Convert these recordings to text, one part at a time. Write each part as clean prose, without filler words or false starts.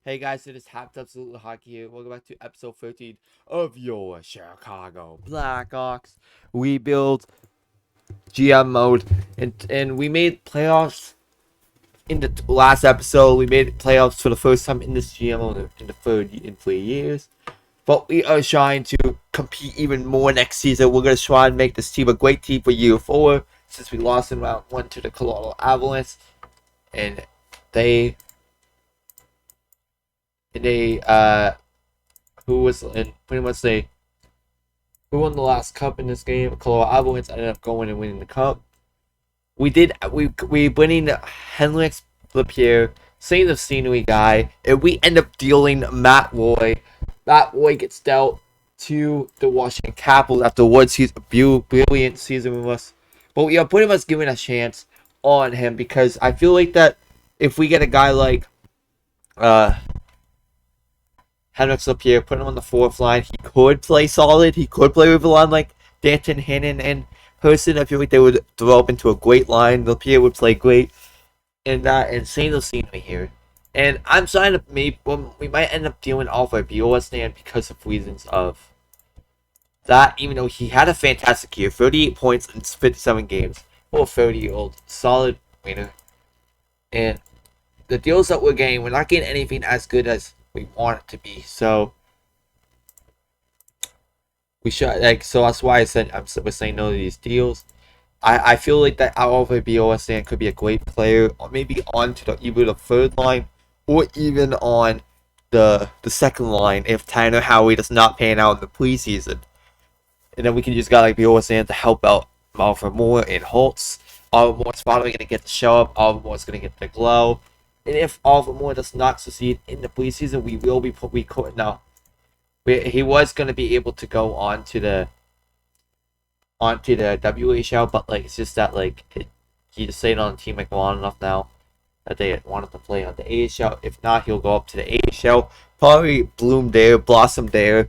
Hey guys, it is Happed Absolutely Hockey here. Welcome back to episode 13 of your Chicago Blackhawks. We build GM mode and we made playoffs in the last episode. We made playoffs for the first time in this GM mode in 3 years. But we are trying to compete even more next season. We're gonna try and make this team a great team for year 4 since we lost in round 1 to the Colorado Avalanche and they who was and pretty much they who won the last cup in this game. Colorado Avalanche ended up going and winning the cup. We winning Henrik Lapierre, same the scenery guy, and we end up dealing Matt Roy. Matt Roy gets dealt to the Washington Capitals afterwards. He's a brilliant season with us, but we are pretty much giving a chance on him because I feel like that if we get a guy like Henrik Lapierre, put him on the fourth line. He could play solid. He could play with a line like Danton, Hannon, and Person. I feel like they would develop into a great line. Lapierre would play great in that, and same the scenery here. And I'm trying to we might end up dealing off our BOS stand because of reasons of that, even though he had a fantastic year, 38 points in 57 games, for a 30-year-old, solid winner. And the deals that we're getting, we're not getting anything as good as we want it to be. So we should so that's why we're saying no to these deals. I feel like that out of a BOS stand could be a great player, or maybe on to either the third line or even on the second line if Tanner Howie does not pan out in the preseason. And then we can use a guy like BOS stand to help out Malcolm Moore and Holtz. Oliver Moore's probably going to get the show up. Oliver Moore's going to get the glow. And if Oliver Moore does not succeed in the preseason, he was going to be able to go onto the WHL, but like it's just that he just stayed on the team like long enough now that they wanted to play on the AHL. If not, he'll go up to the AHL, probably bloom there, blossom there.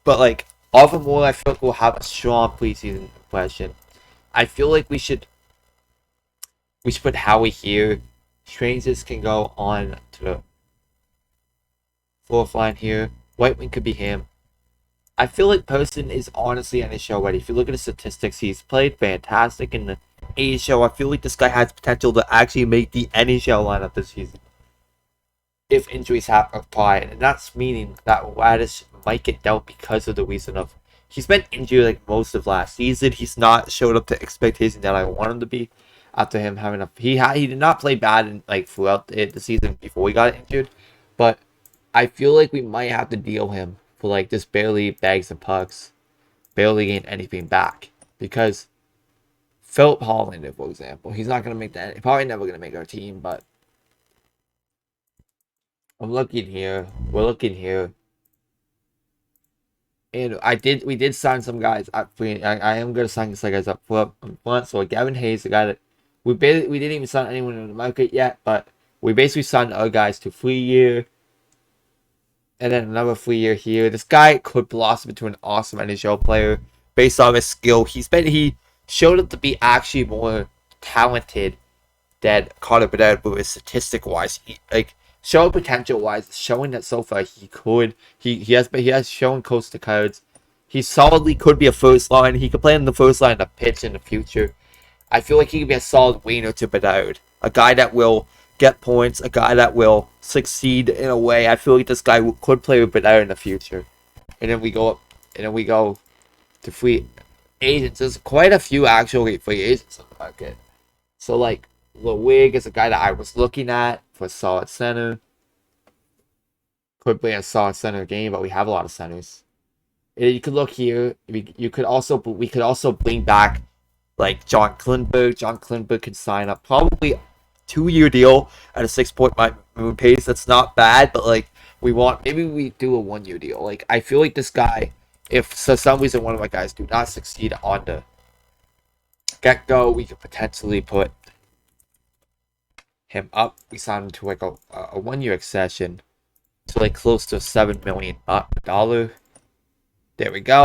But like Oliver Moore, I feel like will have a strong preseason impression. I feel like we should put Howie here. Strangers can go on to the fourth line here. White wing could be him. I feel like Person is honestly NHL ready. If you look at his statistics, he's played fantastic in the AHL. I feel like this guy has potential to actually make the NHL lineup this season if injuries have applied. And that's meaning that Laddish might get dealt because of the reason of he's been injured like most of last season. He's not showed up to expectation that I want him to be. After him having he did not play bad in, throughout the season before he got injured, but I feel like we might have to deal him for just barely bags and pucks, barely gain anything back because Philip Hollander, for example, he's not gonna make that. Probably never gonna make our team, but I'm looking here. We're looking here, and we did sign some guys. I am gonna sign some guys up front. So Gavin Hayes, the guy that we didn't even sign anyone in the market yet, but we basically signed our guys to 3-year, and then another 3-year here. This guy could blossom into an awesome NHL player based on his skill. He showed up to be actually more talented than Carter Bedard, but his statistic wise, show potential wise, showing that so far he could. He has shown coast to cards. He solidly could be a first line. He could play in the first line of pitch in the future. I feel like he could be a solid winger to Bedard. A guy that will get points, a guy that will succeed in a way. I feel like this guy could play with Bedard in the future. And then we go to free agents. There's quite a few actually free agents in the market. So Lewig is a guy that I was looking at for solid center. Could play a solid center game, but we have a lot of centers. And you could look here. We could also bring back John Klingberg. John Klingberg can sign up probably 2-year deal at a 6-point pace. That's not bad, but maybe we do a 1-year deal. I feel like this guy, if for some reason one of my guys do not succeed on the get-go, we could potentially put him up. We signed him to a 1-year extension to close to $7 million. There we go.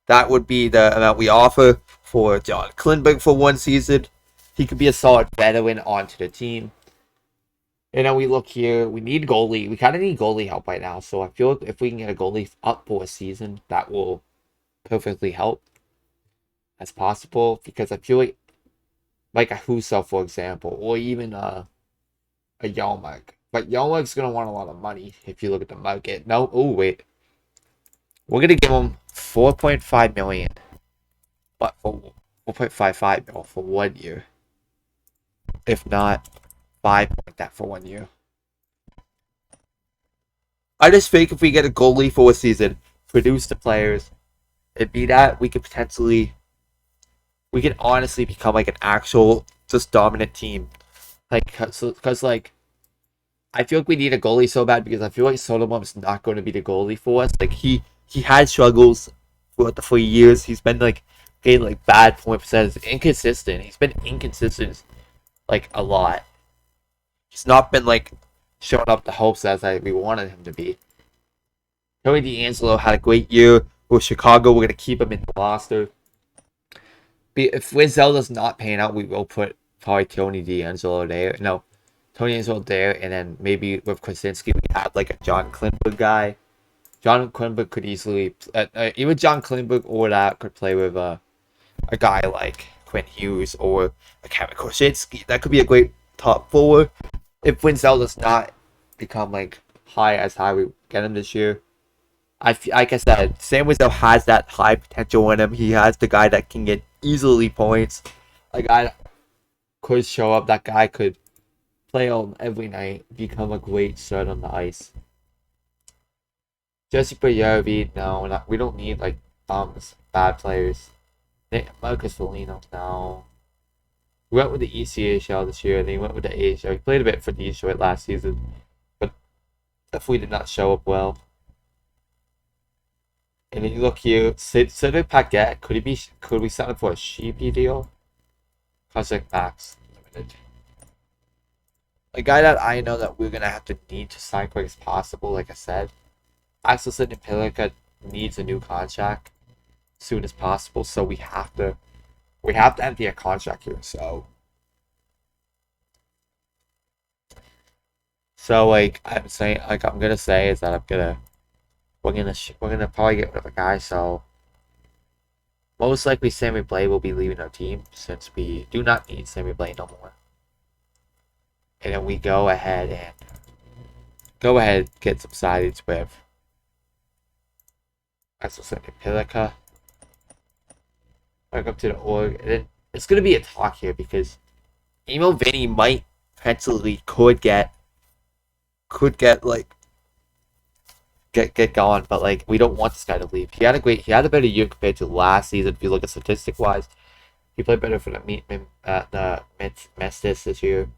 That would be the amount we offer for John Klingberg for 1 season. He could be a solid veteran onto the team. And then we look here. We need goalie. We kind of need goalie help right now. So I feel like if we can get a goalie up for a season, that will perfectly help as possible. Because I feel like a Huso, for example, or even a Yelmark. But Yelmark's gonna want a lot of money if you look at the market. No, oh wait, we're gonna give him 4.5 million, but for 4.55 mil for 1 year, if not 5 like that for 1 year. I just think if we get a goalie for a season, produce the players, and be that, we can honestly become like an actual just dominant team. Like, cause like I feel like we need a goalie so bad because I feel like Soderblom's not going to be the goalie for us. Like he had struggles for years. He's been like getting like bad point percentage, inconsistent. He's been inconsistent like a lot. He's not been like showing up the hopes as we wanted him to be. Tony DeAngelo had a great year with Chicago. We're gonna keep him in the roster. If Zelda's not paying out, we will put probably Tony DeAngelo there. No, Tony DeAngelo there, and then maybe with Krasinski we have like a John Klingberg guy. John Klingberg could easily even John Klingberg or that could play with a guy like Quinn Hughes or a Kevin Krasinski. That could be a great top forward if Winzel does not become like high we get him this year. Like I said, Sam Winzel has that high potential in him. He has the guy that can get easily points. A guy that could show up. That guy could play on every night, become a great stud on the ice. Jesse Pajaravi, no, we don't need like bad players. Marcus Foligno, no. We went with the ECHL this year, and then we went with the AHL. He played a bit for Detroit last season, but definitely did not show up well. And then you look here, Cedric Paquette, could we sign up for a sheepy deal? Contract max limited. A guy that I know that we're gonna have to need to sign quick as possible, like I said. Axel Pilica needs a new contract as soon as possible, so we have to empty a contract here. So like I'm saying, like I'm gonna say is that we're gonna probably get rid of a guy. So most likely Sammy Blay will be leaving our team since we do not need Sammy Blay no more. And then we go ahead and get some signings with Axel Pilica. Back up to the org, and then it's gonna be a talk here because Emil Vinny might potentially could get going, but like we don't want this guy to leave. He had a better year compared to last season. If you look at statistic wise, he played better for the Mestis this year.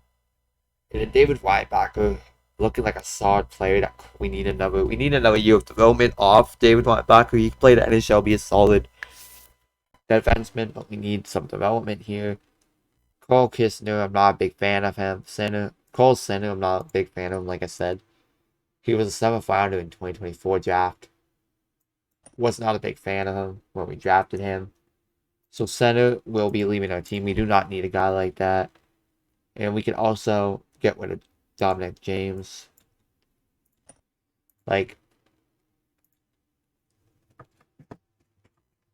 And then David Weitbacher looking like a solid player that we need another year of development off David Weitbacher. He can play the NHL, be a solid defenseman, but we need some development here. Cole Kistner, I'm not a big fan of him. Cole Center, I'm not a big fan of him, like I said. He was a 7th rounder in 2024 draft. Was not a big fan of him when we drafted him. So center will be leaving our team. We do not need a guy like that. And we can also get rid of Dominic James. Like,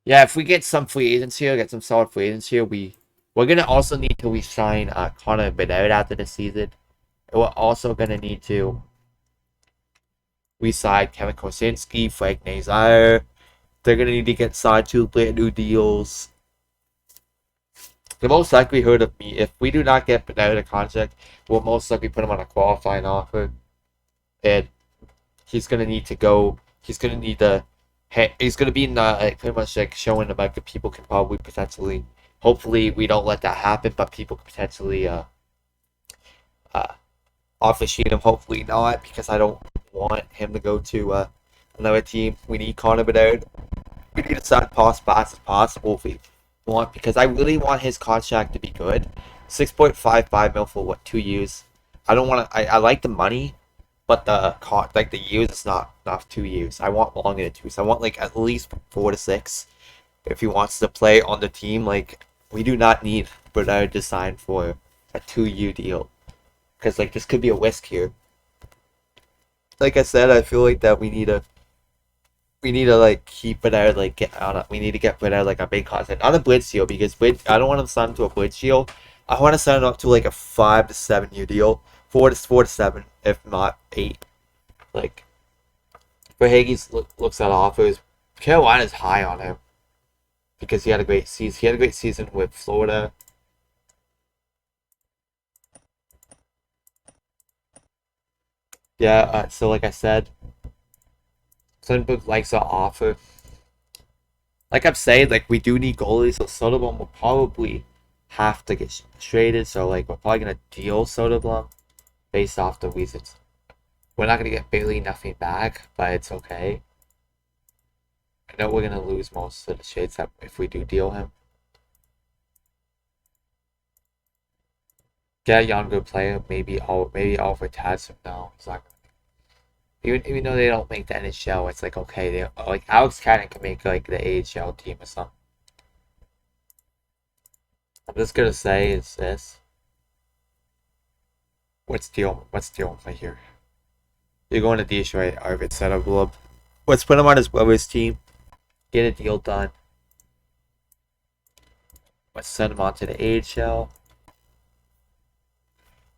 yeah, if we get some free agents here, get some solid free agents here, we're gonna also need to re-sign Connor Bedard after the season. And we're also gonna need to re-sign Kevin Kosinski, Frank Nazar. They're gonna need to get signed to brand new deals. The most likelihood of me, if we do not get Bedard a contract, we'll most likely put him on a qualifying offer, and he's gonna need to go. He's gonna need to. He's gonna be in the, pretty much like showing the market people can probably potentially. Hopefully, we don't let that happen, but people could potentially offer sheet him. Hopefully not, because I don't want him to go to another team. We need Connor Bedard. We need to sign as fast as possible if we want, because I really want his contract to be good. 6.55 mil for what, 2 years? I don't want to. I like the money, but the years is not 2 years. I want longer than 2. So I want like at least 4 to 6. If he wants to play on the team, like we do not need Bernard to sign for a 2-year deal. because like this could be a risk here. Like I said, I feel like that we need to like keep it out, like get out. We need to get rid of like a big content on a blitz deal because I don't want to sign him to a blitz deal. I want to sign him up to like a 5 to 7 year deal, 4 to 7, if not 8. Like for Hagee's looks at offers, Carolina's high on him because he had a great season. He had a great season with Florida. Yeah. So like I said, Sundberg likes our offer. Like I'm saying, like we do need goalies, so Soderblom will probably have to get traded. So like we're probably gonna deal Soderblom based off the reasons. We're not gonna get barely nothing back, but it's okay. I know we're gonna lose most of the trades that if we do deal him. Get a younger player, maybe Alfred Tadsum now. He's not even though they don't make the NHL, it's like okay, they like Alex Cannon can make like the AHL team or something. I'm just gonna say is this. What's deal right here? You're going to Detroit, Arvid Soderblom. Let's put him on his brother's team. Get a deal done. Let's send him on to the AHL.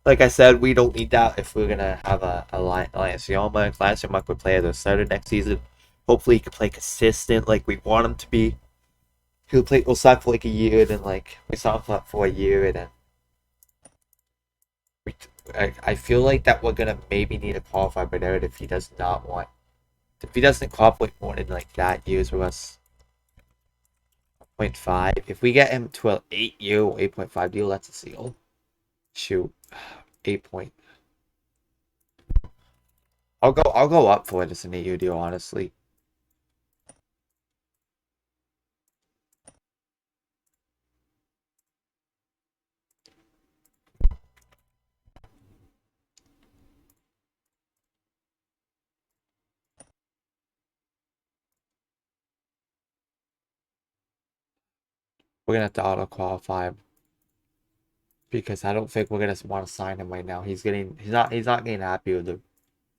Like I said, we don't need that if we're gonna have a Lance Yomak. Lance Yomak would play as a starter next season. Hopefully he can play consistent like we want him to be. We'll sign for like a year, then like we sign for a year, and then we. I feel like that we're gonna maybe need a qualified Bernard if he does not want. If he doesn't cooperate more than like that years with us. 0.5. If we get him to an 8-year or 8.5 deal, that's a steal. Shoot, 8 point. I'll go up for it as an 8-year deal, honestly. We're gonna have to auto qualify him because I don't think we're gonna want to sign him right now. He's not getting happy with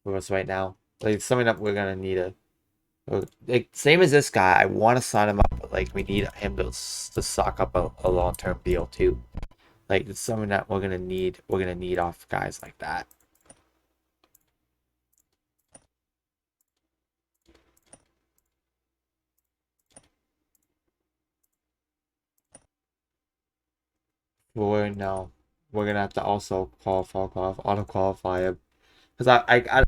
us right now. Like it's something that we're gonna need like same as this guy. I want to sign him up, but like we need him to suck up a long term deal too. Like it's something that we're gonna need. We're gonna need off guys like that. We're no, we're gonna have to also auto qualify him because I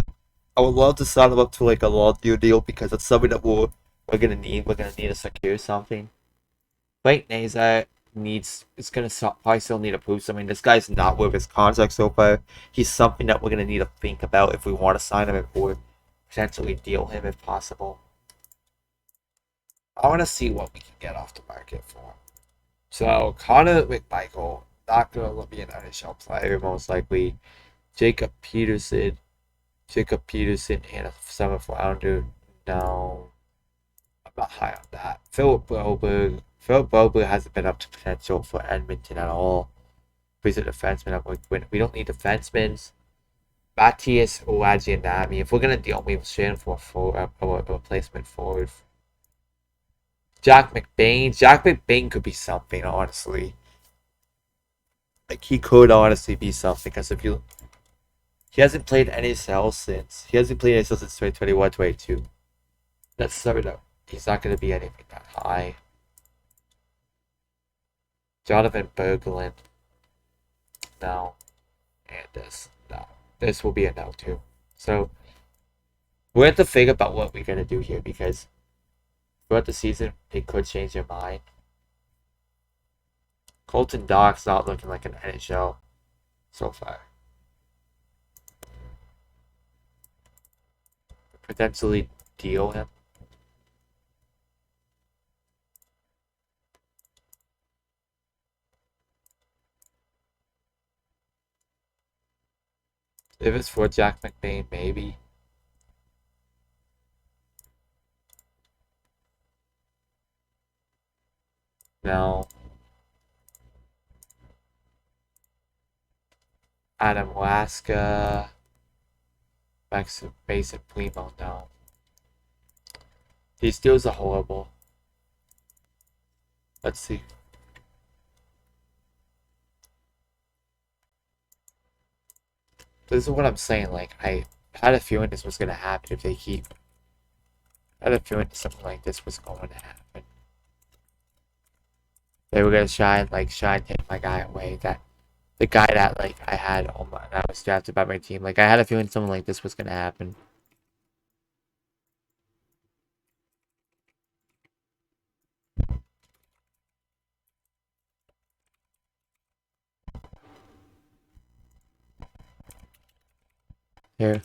would love to sign him up to like a long deal because it's something that we're gonna need. We're gonna need to secure something. Blake Naza needs it's gonna probably still need to prove something. This guy's not with his contract so far. He's something that we're gonna need to think about if we want to sign him or potentially deal him if possible. I want to see what we can get off the market for him. So Connor McMichael, not gonna be an NHL player most likely. Jacob Peterson, and a 7th rounder. No, I'm not high on that. Philip Broberg hasn't been up to potential for Edmonton at all. He's a defenseman. We don't need defensemen. Matthias Wagianami. If we're gonna deal, we should for a replacement forward. Jack McBain. Jack McBain could be something, honestly. Like he could honestly be something because if you he hasn't played NHL since 2021-22. That's something that he's not gonna be anything that high. Jonathan Berglund. No. And this. No. This will be a no too. So we have to think about what we're gonna do here because throughout the season it could change your mind. Colton Dock's not looking like an NHL so far. Potentially deal him. If it's for Jack McBain, maybe. No. Adam Alaska. Max Basic Primo, no. These deals are horrible. Let's see. This is what I'm saying. Like, I had a feeling this was gonna happen if they keep. I had a feeling something like this was going to happen. They were gonna take my guy away. That the guy that like I had on my, that was drafted by my team. Like, I had a feeling something like this was gonna happen. Here.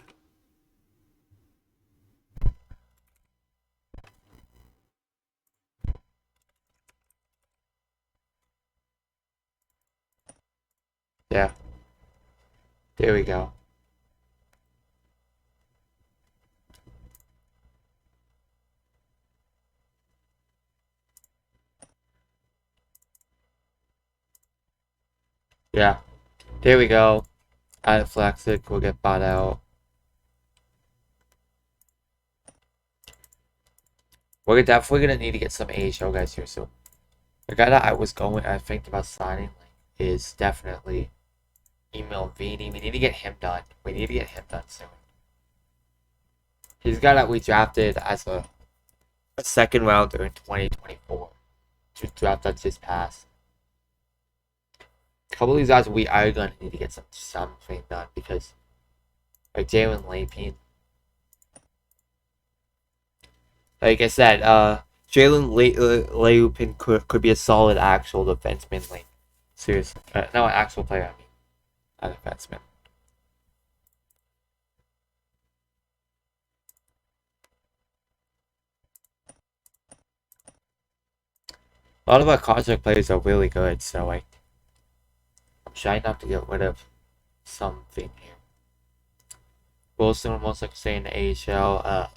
Yeah. There we go. Yeah. There we go. Out of Flexic, we'll get bought out. We're definitely gonna need to get some AHL guys here soon. The guy that I think about signing is definitely Emil Vini. We need to get him done. We need to get him done soon. He's a guy that we drafted as a second rounder in 2024. To draft that just passed. A couple of these guys we are gonna need to get something done because like Jalen Lapine. Like I said, Jalen Lapine could be a solid actual defenseman. Like seriously, no, an actual player. I mean, not a defenseman. A lot of our contract players are really good, so like I'm trying not to get rid of something here. Wilson will most likely stay in the AHL.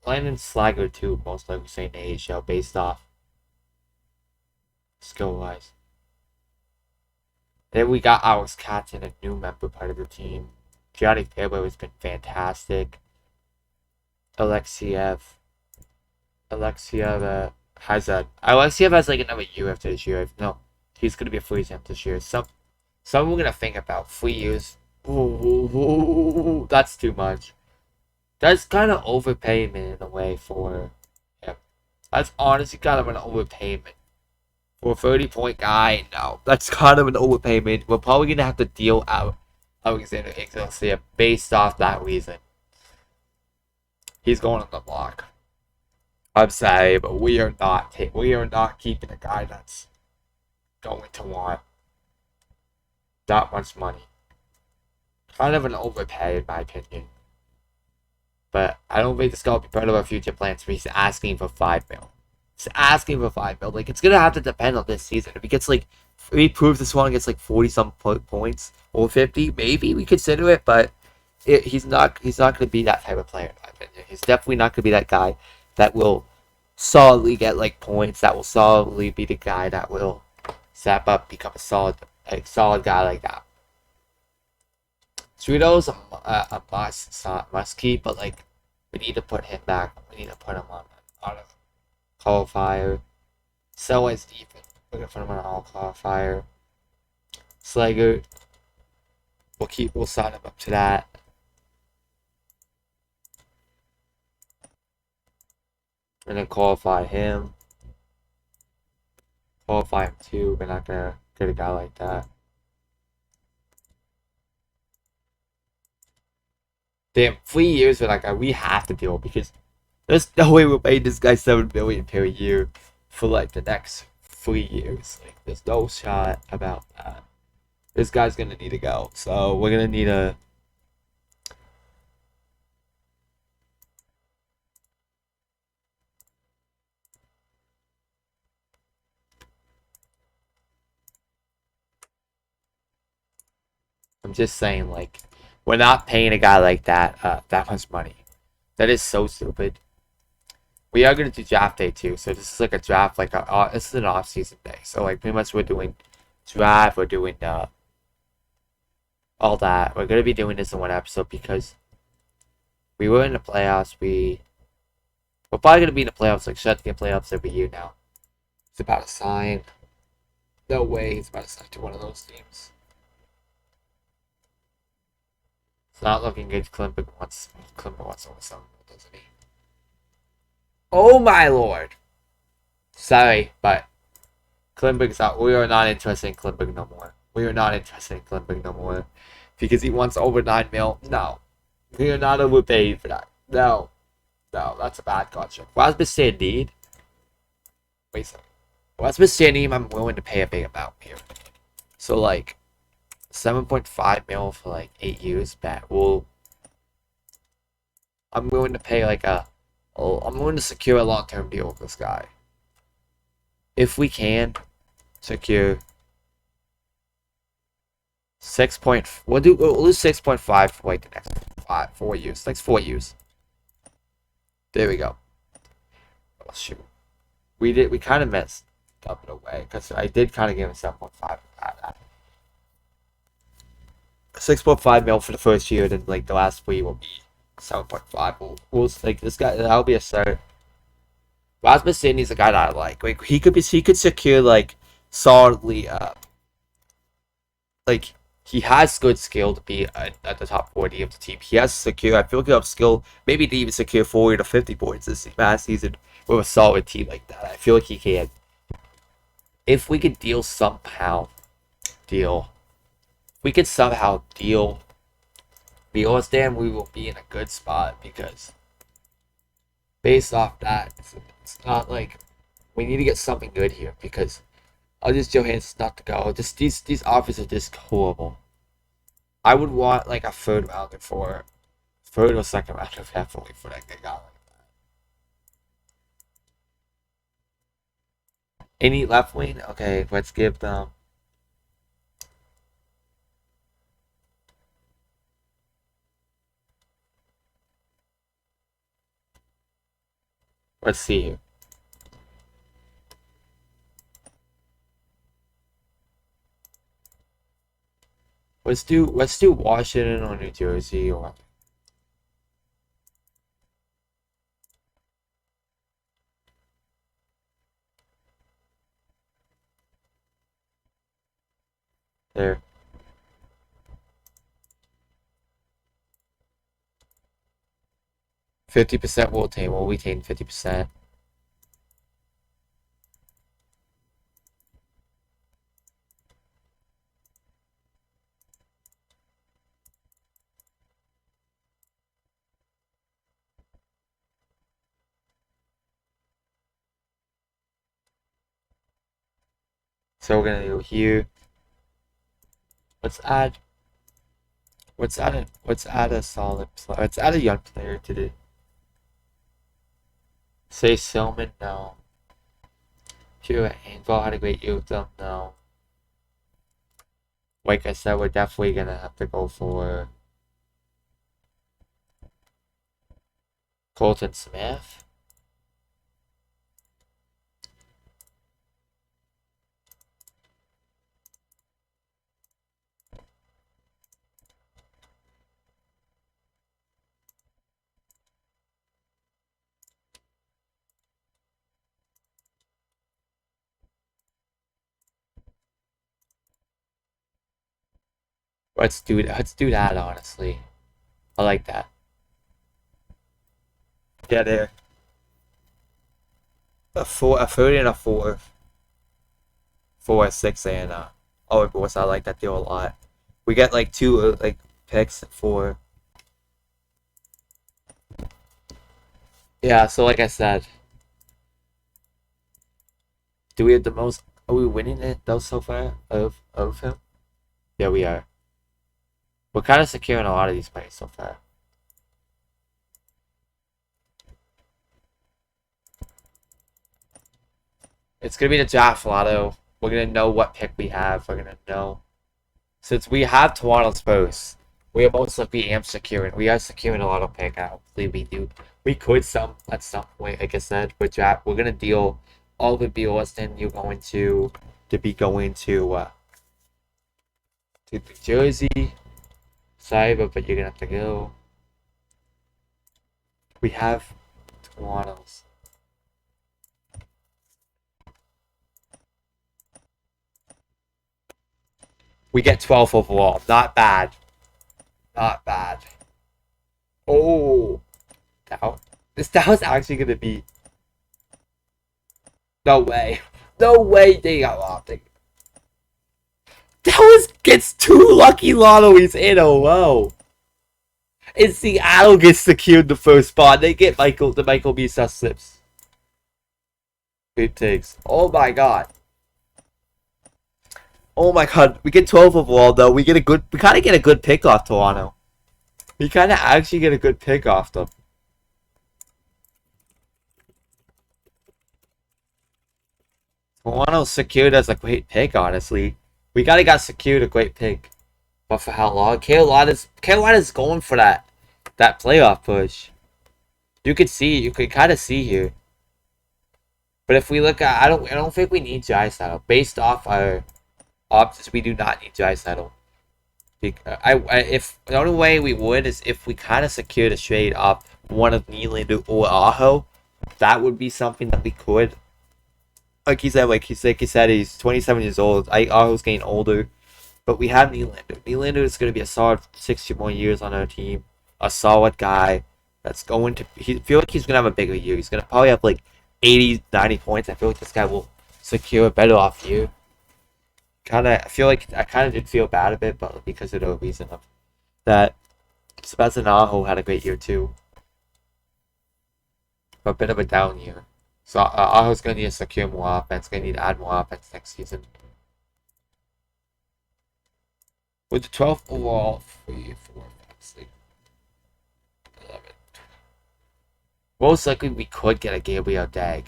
Landon Slager too, most likely stay in the AHL based off skill wise. Then we got Alex Katzen, a new member part of the team. Johnny Fairway has been fantastic. Alexiev Alexiev has like another year after this year. No, he's gonna be a free agent this year. Some we're gonna think about 3 years. Ooh, that's too much. That's kind of overpayment in a way for him. That's honestly kind of an overpayment. For a 30-point guy, no. That's kind of an overpayment. We're probably going to have to deal out Alexander Excelsior based off that reason. He's going on the block. I'm sorry, but we are not keeping a guy that's going to want that much money. Kind of an overpay in my opinion. But I don't think this guy will be part of our future plans. He's asking for $5 million. He's asking for $5 million. Like, it's gonna have to depend on this season. If he gets like, if he proves this one gets like 40-some points or 50, maybe we consider it. But he's not gonna be that type of player in my opinion. He's definitely not gonna be that guy that will solidly get like points. That will solidly be the guy that will step up, become a solid guy like that. Trudeau's a must keep, but like we need to put him back. We need to put him on a qualifier. So is Stephen. We're gonna put him on an all qualifier. Slager. We'll sign him up to that. And then qualify him. Qualify him too. We're not gonna get a guy like that. Damn, 3 years for that guy. We have to deal because there's no way we're paying this guy $7 million per year for like the next 3 years. Like, there's no shot about that. This guy's gonna need to go. So we're gonna need a. I'm just saying, like, we're not paying a guy like that that much money. That is so stupid. We are gonna do draft day too, so this is like a draft, like this is an off-season day. So like pretty much we're doing draft, we're doing all that. We're gonna be doing this in one episode because we were in the playoffs. We're probably gonna be in the playoffs, like shut the playoffs every year now. He's about to sign. No way he's about to sign to one of those teams. It's not looking good. Klimberg wants over something, doesn't he? Oh my lord! Sorry, but Klimberg's out. We are not interested in Klimberg no more. We are not interested in Klimberg no more. Because he wants over 9 mil. No. We are not overpaid for that. No. No, that's a bad contract. Rasmus Sandin. Wait a second. Rasmus Sandin, I'm willing to pay a big amount here. So, like, 7.5 mil for, like, 8 years back. Well, I'm willing to pay, like, I'm willing to secure a long-term deal with this guy. If we can secure 6. We'll lose 6.5 for like the next 4 years. Next 4 years. There we go. Oh shoot. We kind of messed up in a way because I did kind of give him 7.5. 6.5 mil for the first year, then like the last 3 will be 7.5. We'll like this guy. That'll be a start. Rasmus Sandin's a guy that I like. Like he could secure like solidly like he has good skill to be at the top 40 of the team. He has secure. I feel like he has skill maybe to even secure 40 to 50 points this last season with a solid team like that. I feel like he can. If we could we could somehow deal Bjornstam, we will be in a good spot because based off that, it's not like we need to get something good here because just Johansson's not to go. Just these offers are just horrible. I would want like a third or second rounder definitely for that guy like that. Any left wing? Okay, let's give them. Let's see here. Let's do Washington or New Jersey or there. %50 will retain. We'll retain 50%. So we're gonna go here. Let's add a solid player. Let's add a young player to the. Say Silman, no. Pure Anvil had a great year with them, no. Like I said, we're definitely gonna have to go for Colton Smith. Let's do that, honestly. I like that. Yeah, there. A 30 and a 4. 4, 6, and oh, of course, I like that deal a lot. We get like 2 like picks for. Yeah, so like I said, do we have the most? Are we winning it though so far of him? Yeah, we are. We're kind of securing a lot of these players so far. It's gonna be the draft lotto. We're gonna know what pick we have. We're gonna know since we have Toronto's first. We are most likely securing. We are securing a lot of pick. Hopefully we do. We could at some point, like I said, with draft. We're gonna deal all the Bjornstam. You're going to be going to New Jersey. Sorry, but you're gonna have to go. We have Toronto's. We get 12 overall. Not bad. Not bad. Oh, Dow. This Dow is actually gonna be. No way. No way they got robbed. Dallas gets 2 lucky lotteries in a row. And Seattle gets secured the first spot. They get the Michael Misa slips. It takes. Oh my god. Oh my god. We get 12 overall though. We kind of get a good pick off Toronto. We kind of actually get a good pick off them. Toronto secured as a great pick, honestly. We gotta got secured a great pick. But for how long? Carolina's going for that playoff push. You could kind of see here. But if we look at, I don't think we need Draisaitl. Based off our options, we do not need Draisaitl. If the only way we would is if we kind of secured a trade up one of Nylander or Aho, that would be something that we could. Like he said, he's 27 years old. Aho's getting older, but we have Nylander. Nylander is going to be a solid 60 more years on our team. A solid guy that's going to. Feel like he's going to have a bigger year. He's going to probably have like 80, 90 points. I feel like this guy will secure a better off year. I feel like I kind of did feel bad a bit, but because of the reason of that, Sebastian Aho had a great year too. But a bit of a down year. So Aho's going to need to secure more offense. Going to need to add more offense next season. With the 12th overall, 3, 4, 5, 6, 11. Most likely we could get a Gabriel Dag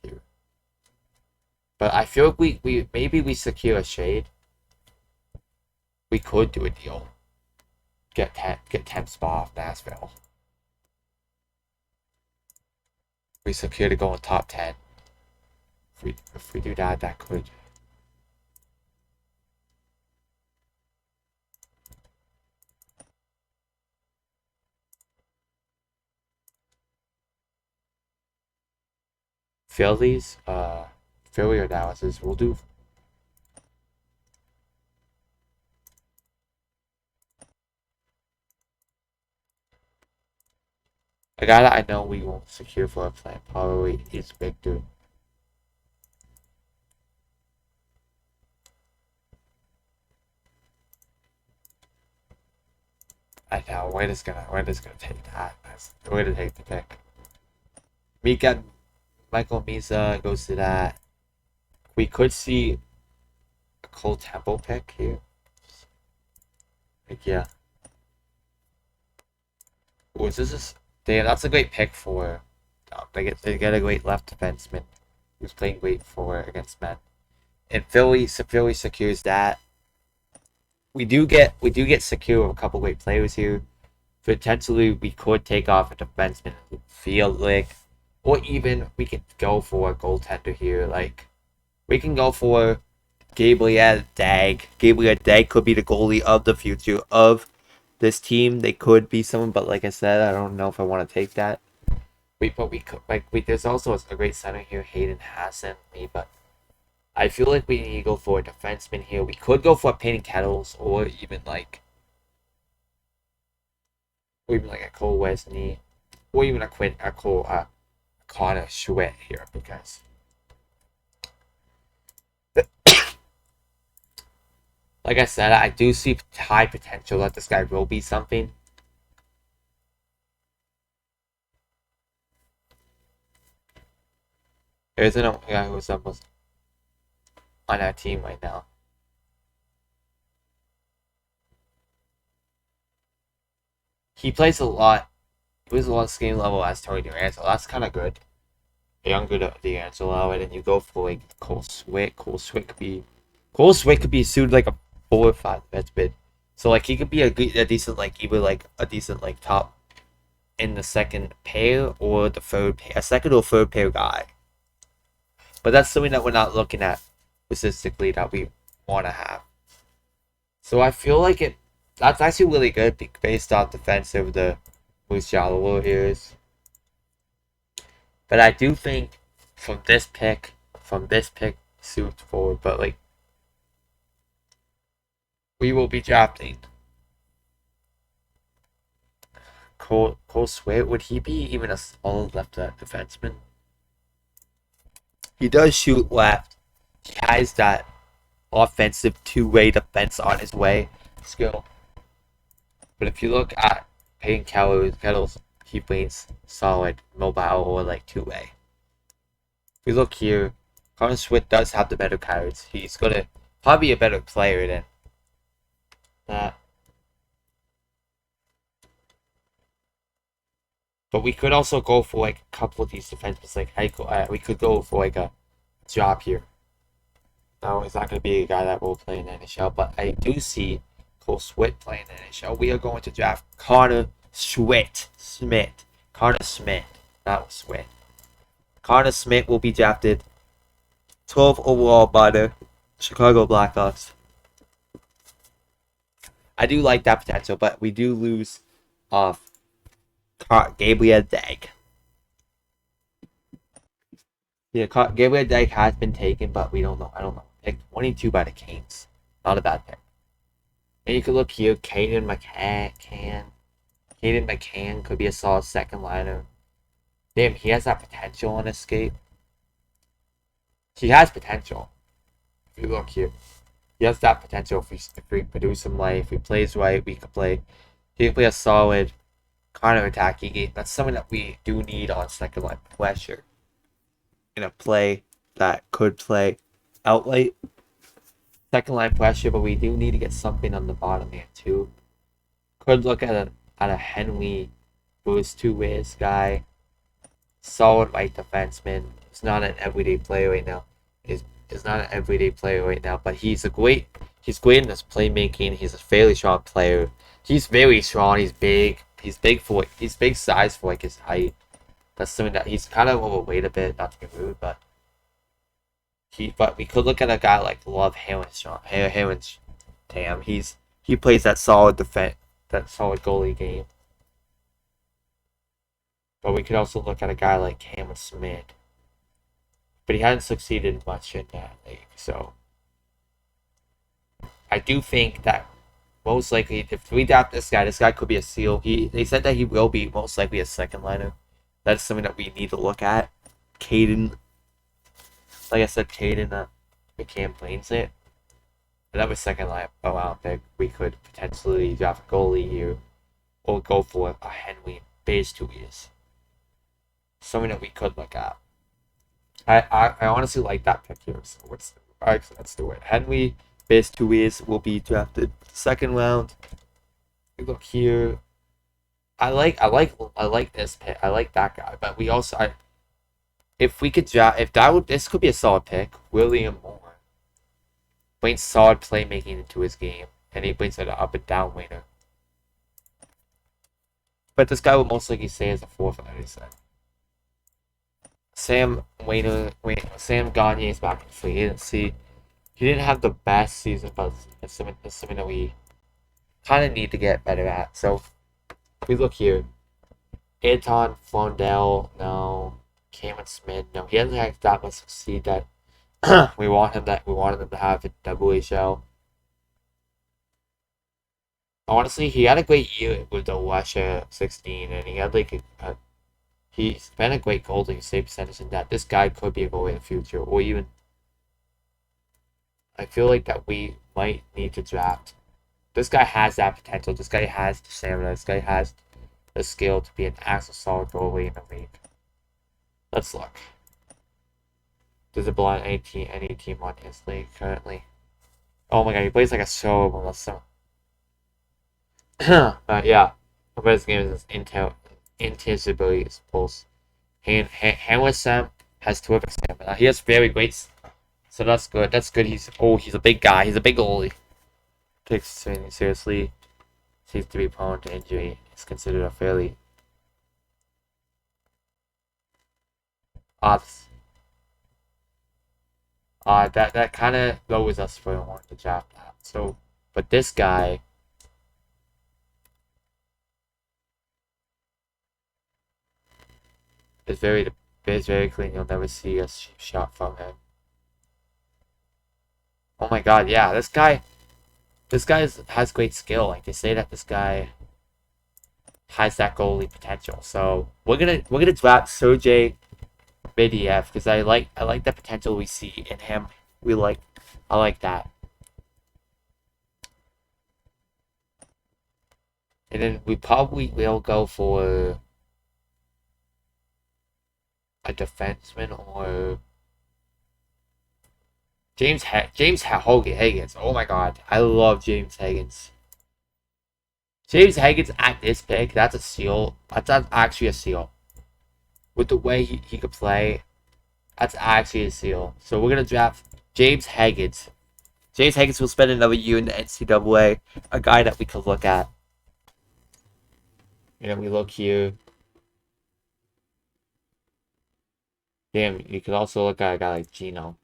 here. But I feel like maybe we secure a shade. We could do a deal. Get 10th spot off Nashville. We secure to go in top 10. If we do that, that could. Phillies, Philly or Dallas we'll do. A guy that I know we won't secure for a plan probably is Victor. I know, we're just gonna take that. That's the way to take the pick. Michael Misa goes to that. We could see a Cole Temple pick here. Like, yeah. Was this? Damn, that's a great pick for. They get a great left defenseman who's playing great for against men. And Philly secures that. We do get secure a couple great players here. Potentially, we could take off a defenseman, feel like, or even we could go for a goaltender here. Like, we can go for Gabriel Dag. Gabriel Dag could be the goalie of the future of this team. They could be someone, but like I said, I don't know if I want to take that. There's also a great center here, Hayden Hassan, but I feel like we need to go for a defenseman here. We could go for a Painting Kettles, or even like a Cole Wesney, or even a Connor Schwett here, because like I said, I do see high potential that this guy will be something. There's a guy who's almost on our team right now. He plays a lot. He plays a lot of skill level as Tony D'Angelo. That's kind of good. Younger D'Angelo, and then you go for like Cole Swick. Cole Swick could be suited like a 4 or 5 best bid. So like he could be a decent like either like a decent like top in the second pair or the third pair, a second or third pair guy. But that's something that we're not looking at statistically that we want to have. So I feel like That's actually really good based on defensive the Moose Jallow is. But I do think from this pick suits forward, but like we will be drafting Cole Sweat. Would he be even a solid left defenseman? He does shoot left. He has that offensive two-way defense on his way skill. But if you look at Peyton Kettles, he plays solid mobile or like two-way. If we look here, Connor Swift does have the better cards. He's gonna probably be a better player than that. But we could also go for like a couple of these defensemen. Like we could go for like a job here. No, he's not going to be a guy that will play in the NHL, but I do see Cole Swift playing in the NHL. We are going to draft Connor Smith. Connor Smith, not Swift. Connor Smith will be drafted 12th overall by the Chicago Blackhawks. I do like that potential, but we do lose off Gabriel Dag. Yeah, Gabriel Dag has been taken, but we don't know. I don't know. Picked 22 by the Canes. Not a bad pick. And you could look here, Caden McCann could be a solid second liner. Damn, he has that potential on escape. He has potential. If you look here, he has that potential. If we produce him right, if he plays right, he could play a solid counter-attacking game. That's something that we do need on second line pressure. In a play that could play outright second line pressure, but we do need to get something on the bottom here too. Could look at a Henry Bruce two-ways guy. Solid right defenseman. He's not an everyday player right now. Is not an everyday player right now, but he's great in his playmaking. He's a fairly strong player. He's very strong. He's big. He's big size for like his height. That's something that he's kind of overweight a bit, not to be rude, but we could look at a guy like Love Harris. Damn, he plays that solid goalie game. But we could also look at a guy like Cameron Smith. But he hasn't succeeded much in that league, so I do think that most likely if we draft this guy could be a steal. They said that he will be most likely a second liner. That's something that we need to look at. Caden, like I said, McCann plays it. Another second line round pick. We could potentially draft a goalie here, or go for a Henry base 2 years. Something that we could look at. I honestly like that pick here. So let's do it. Henry base 2 years will be drafted second round. We look here. I like this pick. I like that guy, but we also if we could draft this could be a solid pick. William Moore brings solid playmaking into his game, and he brings it up and down winner. But this guy would most likely stay as a fourth liner. Sam Gagne is back in free agency. He didn't have the best season, but it's something that we kind of need to get better at. So we look here. Anton Flondell, no. Cameron Smith, no. He hasn't had that much succeed that we wanted him to have in WHL. Honestly, he had a great year with the Russia 16, and he had he's been a great goalie, save percentage in that. This guy could be a goalie in the future, or even I feel like that we might need to draft. This guy has that potential. This guy has the stamina. This guy has the skill to be an actual solid goalie in the league. Let's look. Does it belong any team on his league currently? Oh my god, he plays like a show of Melissa. Yeah. But his game is intangibility pulse. Handler Sam has terrific stamina. He has very great. So that's good. That's good. He's a big guy. He's a big goalie. Takes training seriously. Seems to be prone to injury. He's considered a fairly odds. That kind of lowers us for wanting to draft that. So, but this guy It's very clean. You'll never see a cheap shot from him. Oh my god, yeah, this guy has great skill. Like they say that this guy has that goalie potential. So we're gonna draft Sergey Mediev because I like the potential we see in him. I like that. And then we probably will go for a defenseman or Hogan Higgins. Oh my god, I love James Higgins. James Higgins at this pick, that's a steal. That's actually a steal. With the way he could play, that's actually a steal. So we're gonna draft James Higgins. James Higgins will spend another year in the NCAA. A guy that we could look at. And we look here. Damn, you could also look at a guy like Gino.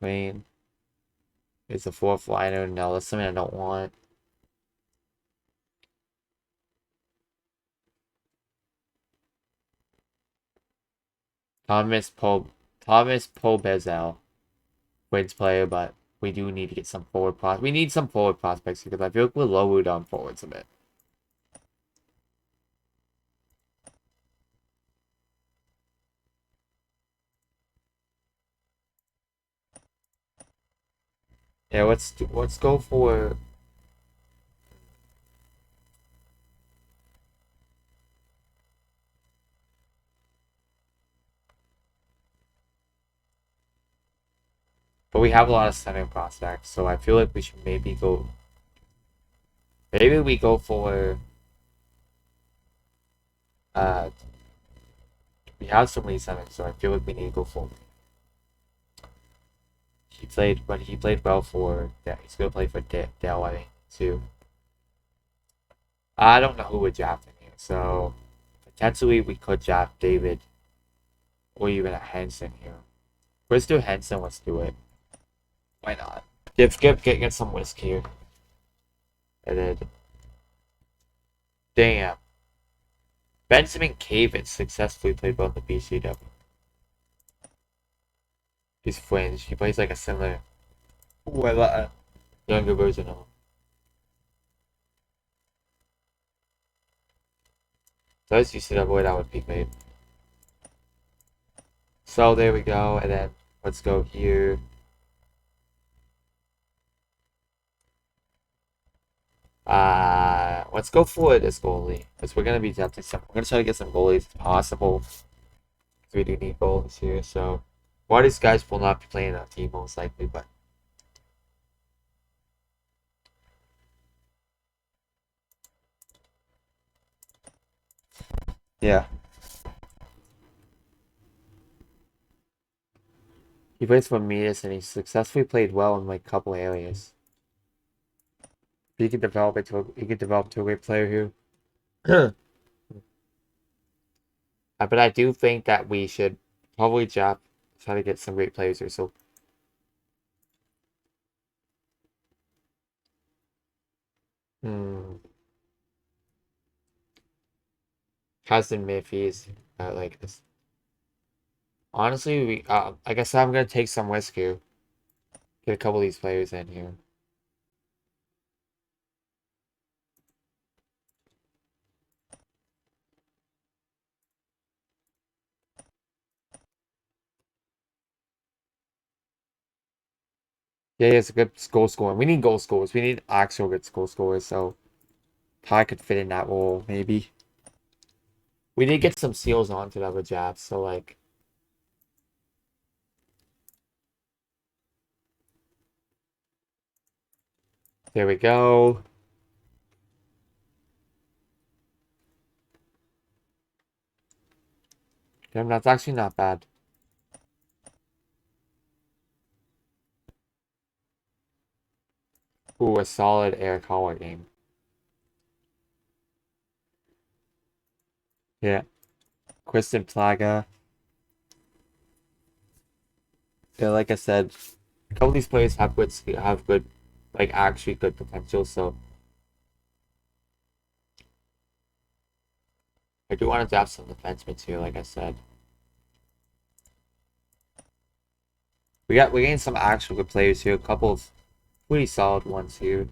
Green. It's a fourth liner. No, that's something I don't want. Thomas Pobezel. Wins player, but we do need to get some we need some forward prospects because I feel like we're lowered on forwards a bit. Yeah, let's go for but we have a lot of center prospects, so I feel like we should maybe we go for uh we have so many centers, so I feel like we need to go for he played well for yeah, he's gonna play for Dell, I think, too. I don't know who we're drafting here, so potentially we could draft David or even a Henson here. Let's do Henson, let's do it. Why not? Get some whiskey here. And then damn. Benjamin Cavett successfully played well in the BCW. He's fringe. He plays like a similar well, younger version of him. So as you see that boy that would be great. So there we go, and then let's go here. Let's go for this goalie. Because we're gonna be drafting some. We're gonna try to get some goalies if possible. We do need goalies here, so one of these guys will not be playing on our team most likely, but yeah. He plays for Midas and he successfully played well in like a couple areas. He could develop to a great player here. But I do think that we should probably try to get some great players here. So hmm. Cousin Miffy's like this. Honestly, I guess I'm gonna take some risk here. Get a couple of these players in here. Yeah, he has a good goal scorer. We need goal scorers. We need actual good goal scorers. So Ty could fit in that role, maybe. We did get some seals onto the other jabs, so like there we go. Damn, that's actually not bad. Ooh, a solid Eric Holler game. Yeah. Kristen Plaga. Yeah, like I said, a couple of these players have good, like actually good potential. So I do want to draft some defensemen too, like I said. We're getting some actual good players here. A couple of pretty solid ones here.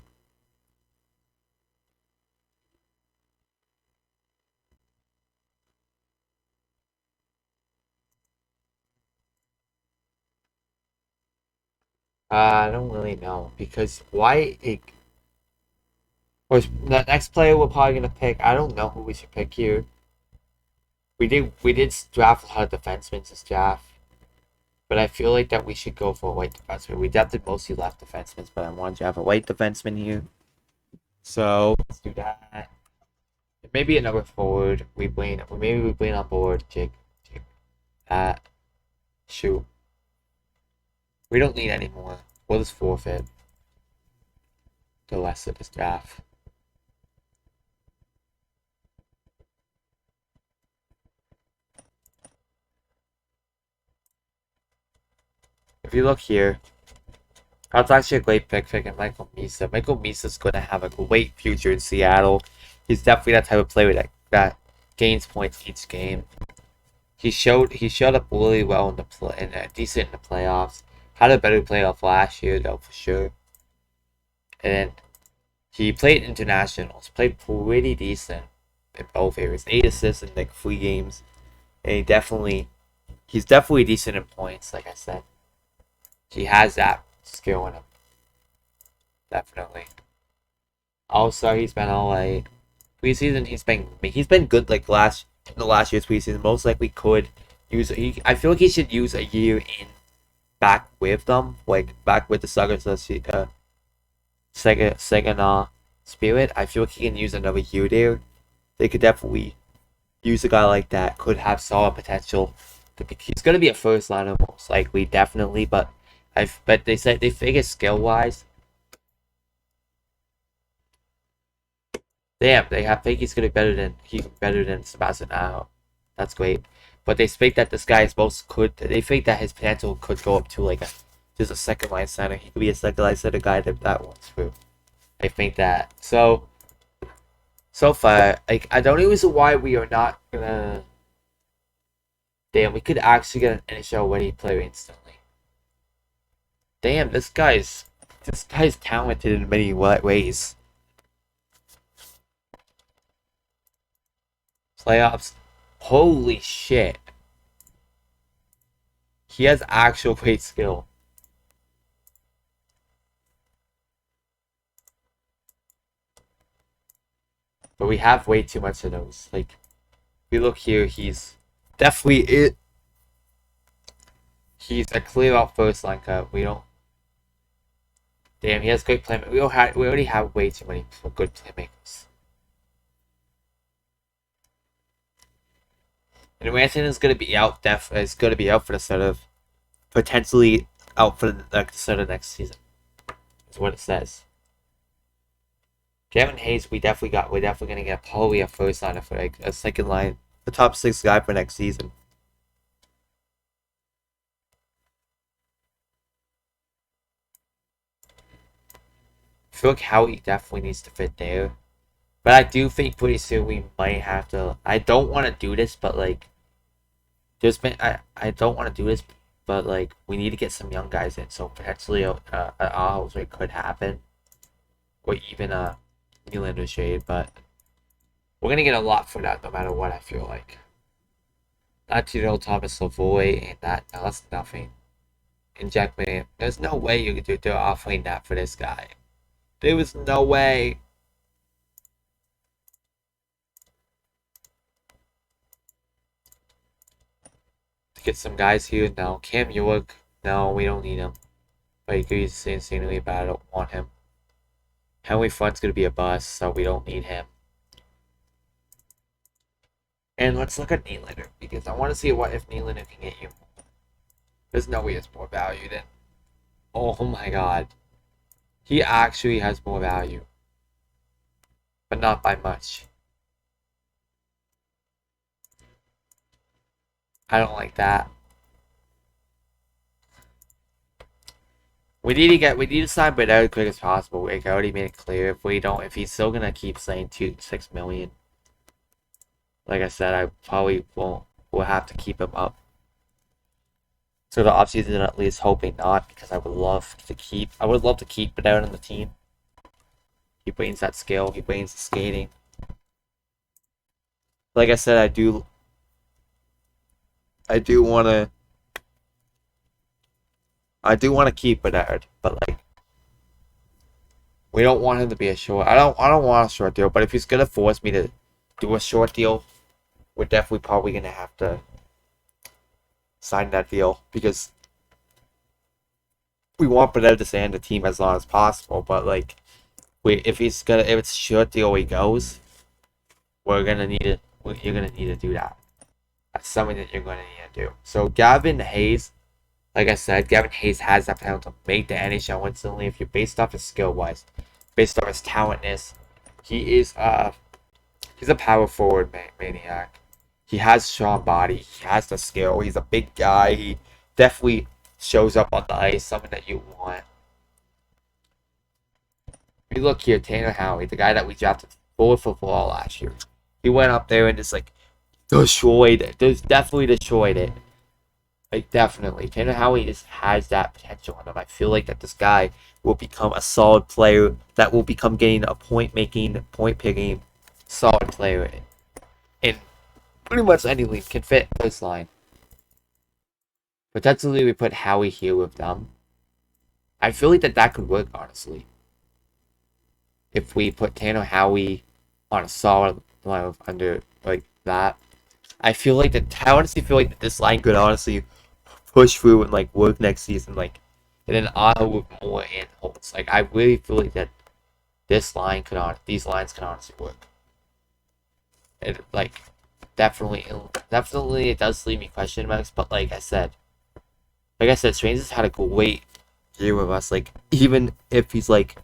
I don't really know because why it or the next player we're probably gonna pick. I don't know who we should pick here. We did draft a lot of defensemen this draft, but I feel like that we should go for a white defenseman. We drafted mostly left defensemen, but I want to have a white defenseman here. So let's do that. Maybe another forward. Maybe we bring on board Jake. Shoot. We don't need any more. We'll just forfeit the rest of this draft. If you look here, that's actually a great pick picking Michael Misa. Michael Misa's going to have a great future in Seattle. He's definitely that type of player that gains points each game. He showed up really well in decent in the playoffs. Had a better playoff last year though for sure. And he played internationals, played pretty decent in both areas. 8 assists in like 3 games. And he's definitely decent in points, like I said. He has that skill in him. Definitely. Also, he's been alright. Preseason, he's been good like in the last year's preseason. Most likely could use. I feel like he should use a year in back with them, like back with the Suckers, Saginaw Spirit. I feel like he can use another year there. They could definitely use a guy like that. Could have solid potential. He's gonna be a first liner most likely, definitely. But they said they figure skill wise. Damn, think he's gonna be better than Sebastian now. That's great. But they think that this guy is they think that his potential could go up to like just a second line center. He could be a second line center guy that wants through. I think that. So far, like I don't even see why we are not gonna. Damn, we could actually get an NHL ready player instantly. Damn, this guy's talented in many ways. Playoffs. Holy shit. He has actual great skill. But we have way too much of those. Like, if you look here, he's definitely it. He's a clear out first line cut. We don't. Damn, he has great playmakers. We already have way too many good playmakers. And Ranson is gonna be out. Is gonna be out for the start of, potentially out for the start of next season. Is what it says. Gavin Hayes, we're definitely gonna get probably a first liner for like a second line, the top 6 guy for next season. I feel like Howie definitely needs to fit there. But I do think pretty soon we might have to. I don't want to do this, but like, I don't want to do this, but like, we need to get some young guys in. So potentially, an Aarhus rate could happen, or even a Nylander shade. But we're gonna get a lot for that, no matter what. I feel like. Not Thomas Lavoie, and that's nothing. And Jack Man, there's no way you could they're offering that for this guy. There was no way. Get some guys here. No, Cam York. No, we don't need him. But he could be insanely bad. I don't want him. Henry Front's gonna be a bust, so we don't need him. And let's look at Nylander because I want to see what if Nylander can get you. There's no way it's more value than. Oh my god, he actually has more value, but not by much. I don't like that. We need to sign Bedell as quick as possible. Like I already made it clear. If he's still gonna keep saying 6 million. like I said, I probably won't. Will have to keep him up. So the offseason, at least, hoping not, because I would love to keep. I would love to keep it out on the team. He brings that skill. He brings the skating. Like I said, I do. I do want to. I do want to keep Bedard, but like we don't want him to be a short. I don't want a short deal. But if he's gonna force me to do a short deal, we're definitely probably gonna have to sign that deal because we want Bedard to stay on the team as long as possible. But like, if it's a short deal he goes, we're gonna need it. You're gonna need to do that. That's something that you're gonna need to do. So Gavin Hayes, like I said, Gavin Hayes has that potential to make the NHL instantly if you're based off his skill wise, based off his talentness. He's a power forward maniac. He has strong body. He has the skill. He's a big guy. He definitely shows up on the ice, something that you want. If you look here, Tanner Howie, the guy that we drafted for football last year, he went up there and just like destroyed it. Definitely destroyed it. Like definitely, Tanner Howie just has that potential in him. I feel like that this guy will become a solid player that will become getting a point making, point picking, solid player in pretty much any league can fit this line. Potentially, we put Howie here with them. I feel like that could work honestly. If we put Tanner Howie on a solid line under like that, I honestly feel like that this line could honestly push through and like work next season, like, and then Otto with more handholds. Like I really feel like that these lines can honestly work. It like definitely it does leave me question marks, but like I said, Strange has had a great year with us. Like even if he's like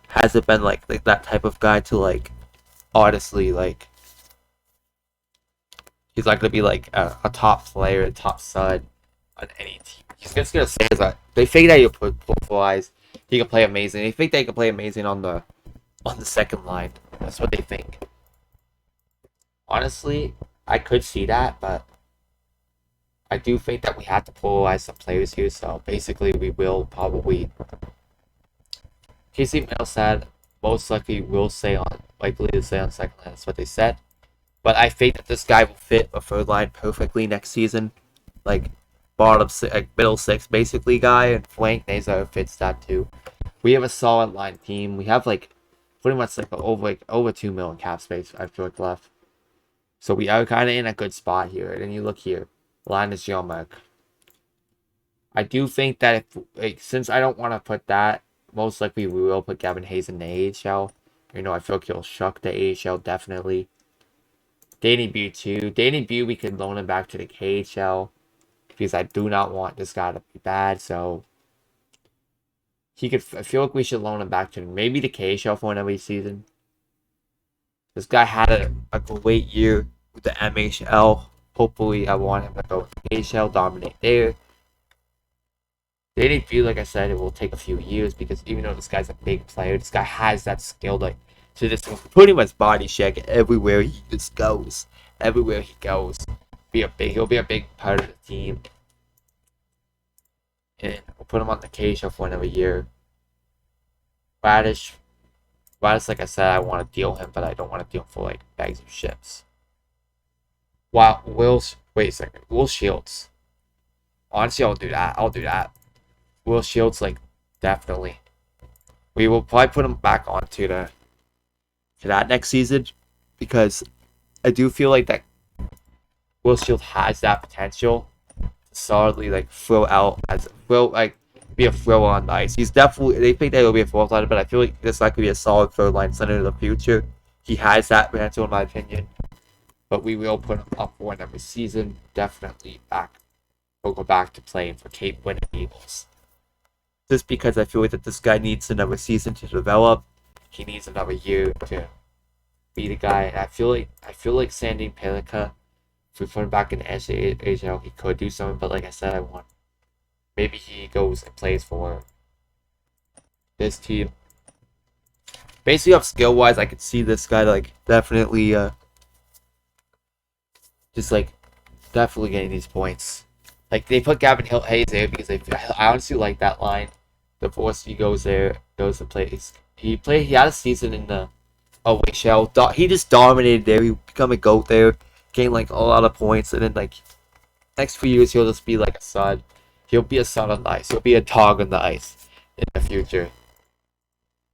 hasn't been like that type of guy to like honestly like he's not gonna be like a top player, a top stud on any team. He's just gonna say that they think that you put wise, he can play amazing. They think they can play amazing on the second line. That's what they think. Honestly, I could see that, but I do think that we have to polarize some players here. So basically, we will probably. Casey Mill said most likely likely to stay on second line. That's what they said. But I think that this guy will fit a third line perfectly next season. Like bottom six, like middle six basically guy, and flank Nazar fits that too. We have a solid line team. We have like pretty much like over 2 million cap space I feel like left. So we are kind of in a good spot here. And then you look here, Linus Yomark. I do think that since I don't want to put that, most likely we will put Gavin Hayes in the AHL. I feel like he'll shuck the AHL definitely. Danny Bew too. Danny Bew, we could loan him back to the KHL because I do not want this guy to be bad. So I feel like we should loan him back to maybe the KHL for another season. This guy had a great year with the MHL. Hopefully, I want him to go to the KHL, dominate there. Danny Bew, like I said, it will take a few years because even though this guy's a big player, this guy has that skill to just pretty much body check everywhere he just goes. Everywhere he goes, he'll be a big part of the team. And we'll put him on the KHL for another year. Radish, like I said, I want to deal him, but I don't want to deal him for like bags of chips. Wow, wait a second. Will Shields. Honestly, I'll do that. Will Shields, like, definitely. We will probably put him back onto to that next season because I do feel like that Will Shields has that potential to solidly like be a throw on the ice. He's definitely, they think that he'll be a fourth liner, but I feel like this guy could be a solid third line center in the future. He has that potential in my opinion. But we will put him up for another season. Definitely back. We'll go back to playing for Cape Winning Eagles. Just because I feel like that this guy needs another season to develop. He needs another year to be the guy. And I feel like Sandin Pelika, if we put him back in the SHL, he could do something. But like I said, maybe he goes and plays for this team. Basically, off skill wise, I could see this guy like definitely just like definitely getting these points. Like they put Gavin Hayes there because I honestly like that line. The force he goes there, goes to play. He had a season in the OHL. He just dominated there. He become a GOAT there, gained like a lot of points, and then like next few years he'll just be like a stud. He'll be a stud on the ice. He'll be a dog on the ice in the future.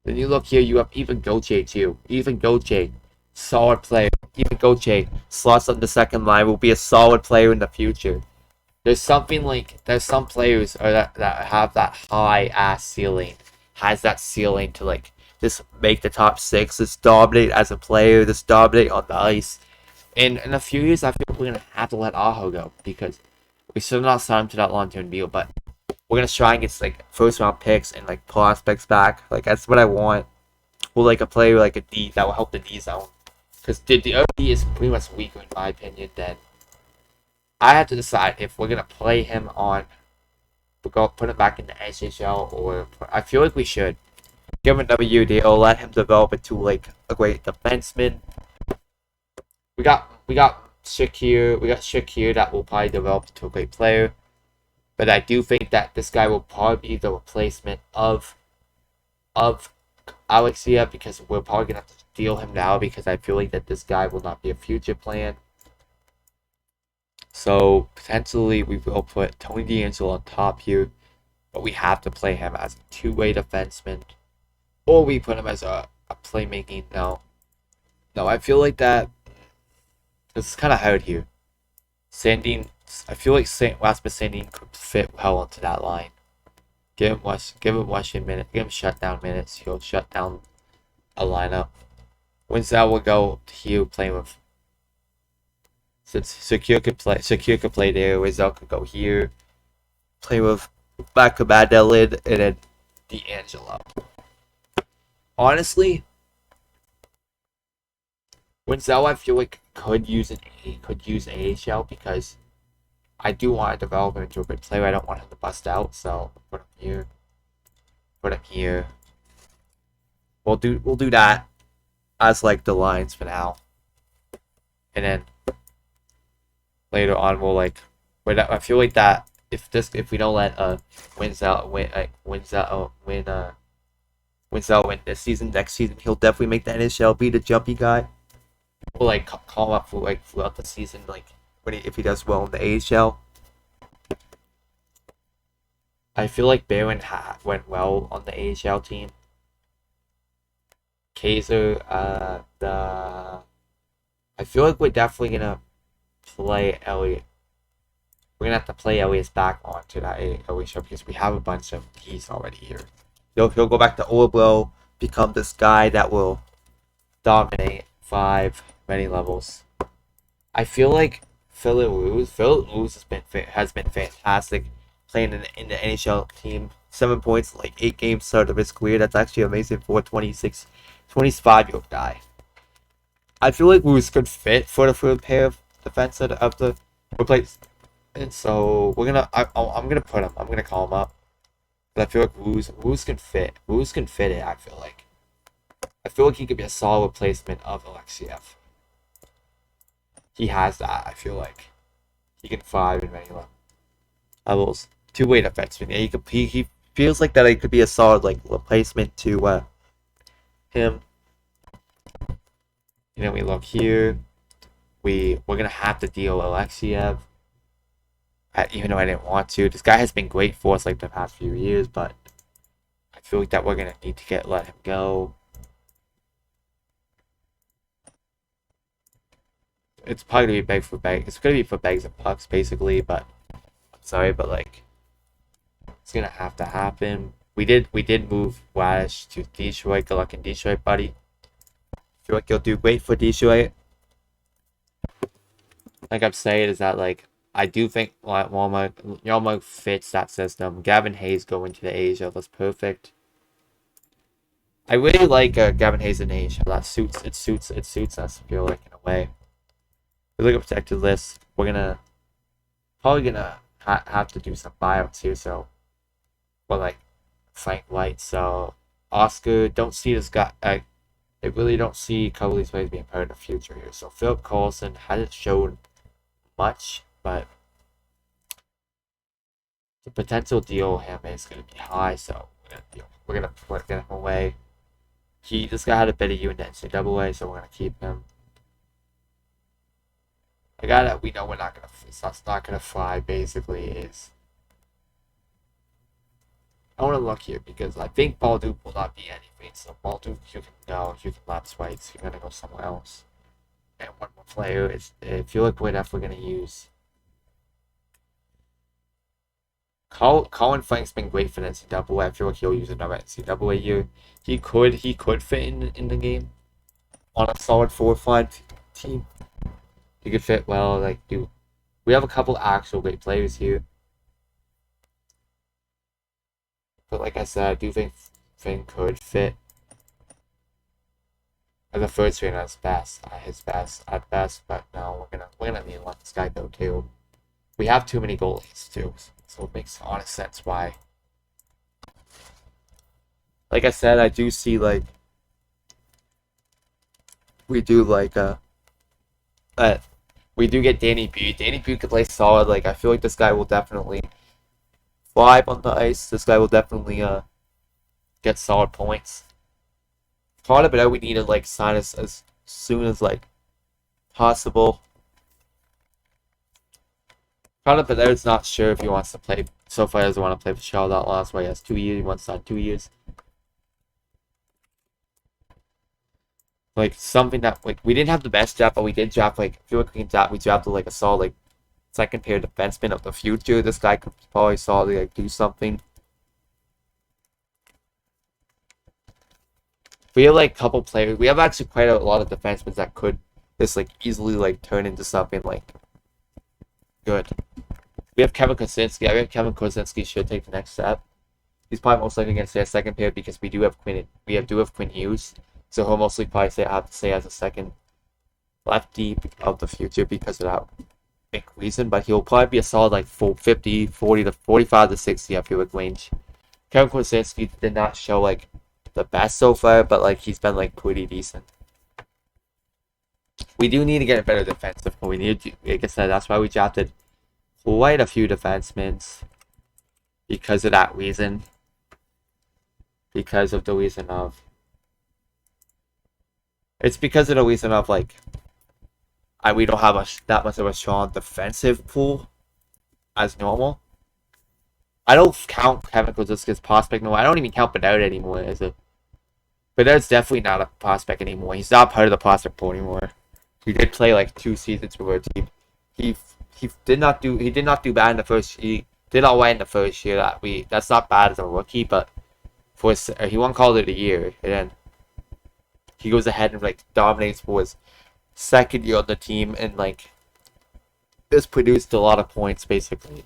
Then you look here, you have even Goche too. Even Goche, solid player. Even Goche, slots on the second line, will be a solid player in the future. There's something like, there's some players that have that high ass ceiling, has that ceiling to like just make the top six, just dominate as a player, just dominate on the ice. And in a few years, I feel like we're gonna have to let Aho go because we still not signed him to that long-term deal, but we're gonna try and get like first round picks and like prospects back. Like that's what I want. Or like a player like a D that will help the D zone. Because the OD is pretty much weaker in my opinion. Then I have to decide if we're gonna play him on, we go put him back in the SHL, or I feel like we should give him another year deal, let him develop into like a great defenseman. We got Shakir that will probably develop into a great player. But I do think that this guy will probably be the replacement of Alexia because we're probably gonna have to deal him now because I feel like that this guy will not be a future plan. So potentially we will put Tony DeAngelo on top here, but we have to play him as a two-way defenseman, or we put him as a playmaking. No, I feel like that this is kind of hard here. Sandine, I feel like Rasmus Sandine could fit well into that line. Give him Washington minutes. Give him shutdown minutes. He'll shut down a lineup. Winslow will go here playing with. Since Secure could play there. Winslow could go here, play with Bacabadelid and then DeAngelo. Honestly, Winslow I feel like could use AHL because I do want to develop him into a good player. I don't want him to bust out, so put him here. Put him here. We'll do that as like the lines for now, and then later on we'll like. But I feel like that if we don't let Winslow win this season, next season he'll definitely make the NHL, be the jumpy guy. We'll like call him up for like throughout the season, like if he does well in the AHL. I feel like Barron went well on the AHL team. Kaiser, I feel like we're definitely gonna play Elliot. We're gonna have to play Elliot's back onto that AHL because we have a bunch of keys already here. He'll go back to Orbro, become this guy that will dominate many levels. I feel like Philip Luz has been fantastic playing in the NHL team. 7 points, like 8 games start of his career. That's actually amazing for a 25-year-old guy. I feel like Luz could fit for the third pair of defense of the replace. And so I'm gonna put him. I'm gonna call him up. But I feel like Luz can fit. Luz can fit it. I feel like he could be a solid replacement of Alexiev. He has that. I feel like he can thrive in many levels. Two-way defenseman. Yeah, he feels like that. He could be a solid like replacement to him. And then we look here. We're gonna have to deal Alexiev. Even though I didn't want to, this guy has been great for us like the past few years, but I feel like that we're gonna need to let him go. It's probably gonna be beg for beg. It's gonna be for begs and pucks basically, but I'm sorry, but like it's gonna have to happen. We did move Wash to Detroit. Good luck in Detroit, buddy. I feel like you'll do great for Detroit. Like I'm saying, is that like I do think Yarmo fits that system. Gavin Hayes going to the AHL, that's perfect. I really like Gavin Hayes in AHL. That suits us. I feel like in a way. We look at protected list. We're probably gonna have to do some buyouts here. So, well, like Frank White. So Oscar, don't see this guy. I really don't see Coverley's plays being part of the future here. So Philip Coulson hasn't shown much, but the potential deal him is going to be high, so we're gonna get him away. This guy had a better year in the NCAA, so we're gonna keep him. A guy that we know that's not gonna fly basically is. I want to look here because I think Balduke will not be anything. So Balduke, you can go, you can lapse rights, you're gonna go somewhere else. And one more player is I feel like we're definitely gonna use. Colin Frank's been great for the NCAA. I feel like he'll use another NCAA year. He could fit in the game on a solid 4-5 team. He could fit well. We have a couple actual great players here. But like I said, I do think Finn could fit as a first trainer at best. But no, we're gonna need to let this guy go too. We have too many goalies too, so it makes honest sense why. Like I said, I do see we do we do get Danny B. Danny B could play solid. I feel like this guy will definitely vibe on the ice. This guy will definitely get solid points. Part of it, we need to sign us as soon as possible. Part of it, is not sure if he wants to play. So far, he doesn't want to play for Charlotte. Last way, he has 2 years. He wants to sign 2 years. Something that we didn't have the best draft, but we did draft I feel like we drafted a solid second pair defenseman of the future. This guy could probably solidly do something. We have a couple players. We have actually quite a lot of defensemen that could just easily turn into something good. We have Kevin Kosinski. I think Kevin Kosinski should take the next step. He's probably most likely going to stay a second pair because we do have Quinn Hughes. So he'll mostly probably have to stay as a second lefty of the future because of that big reason. But he'll probably be a solid 40 to 45 to 60 I feel range. Kevin Kosinski did not show the best so far, but he's been pretty decent. We do need to get a better defensive. We need to, like I said, that's why we drafted quite a few defensemen because of that reason. Because of the reason of. It's because of the reason of we don't have that much of a strong defensive pool as normal. I don't count Kevin Kosinski's prospect no more. I don't even count Bedard anymore as a. Bedard's definitely not a prospect anymore. He's not part of the prospect pool anymore. He did play 2 seasons for our team. He did not do bad in the first. He did all right in the first year. That's not bad as a rookie, but he won Call of the Year and then. He goes ahead and dominates for his second year on the team and just produced a lot of points basically.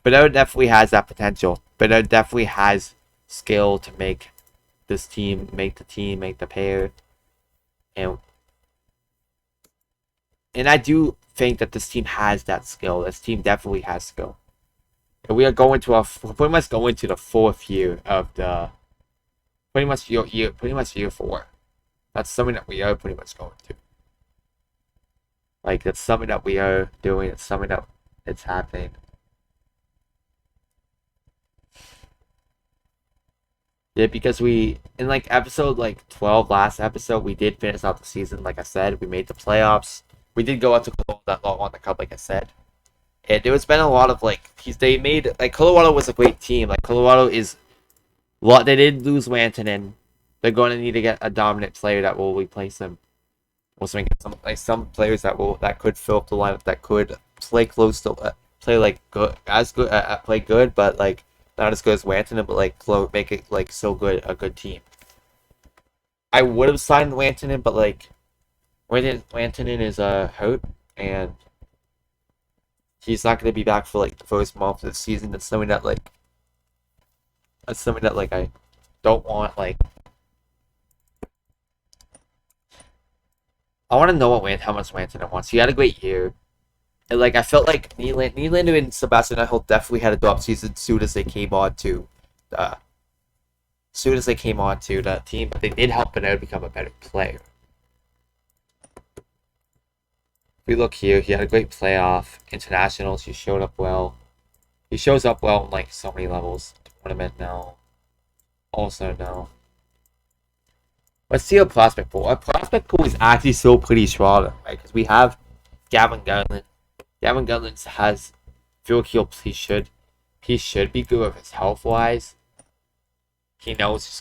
Bedard definitely has that potential. Bedard definitely has skill to make this team, make the pair. And I do think that this team has that skill. This team definitely has skill. And we are pretty much going to the 4th year of the pretty much year 4. That's something that we are pretty much going to. That's something that we are doing. It's something that it's happening. Yeah, because we in episode 12, last episode, we did finish out the season. Like I said, we made the playoffs. We did go out to Colorado on the cup, like I said. And there has been a lot of they made Colorado was a great team. Colorado is. They did lose Rantanen. They're going to need to get a dominant player that will replace him. Also, get some players that could fill up the lineup that could play close to play play good, but not as good as Rantanen, but make it so good a good team. I would have signed Rantanen, but Rantanen is hurt and he's not going to be back for the first month of the season. That's something that I don't want. I want to know how much Rantanen wants. He had a great year. And I felt Nylander and Sebastian Eichel definitely had a drop season soon as they came on to the team, but they did help Bedard become a better player. we look here, he had a great playoff. Internationals, he showed up well. He shows up well in like so many levels. Tournament, no. Also, no. Let's see a prospect pool. Our prospect pool is actually still pretty strong, right? Because we have Gavin Gunland. Gavin Gunland has feel like he should be good with his health wise. He knows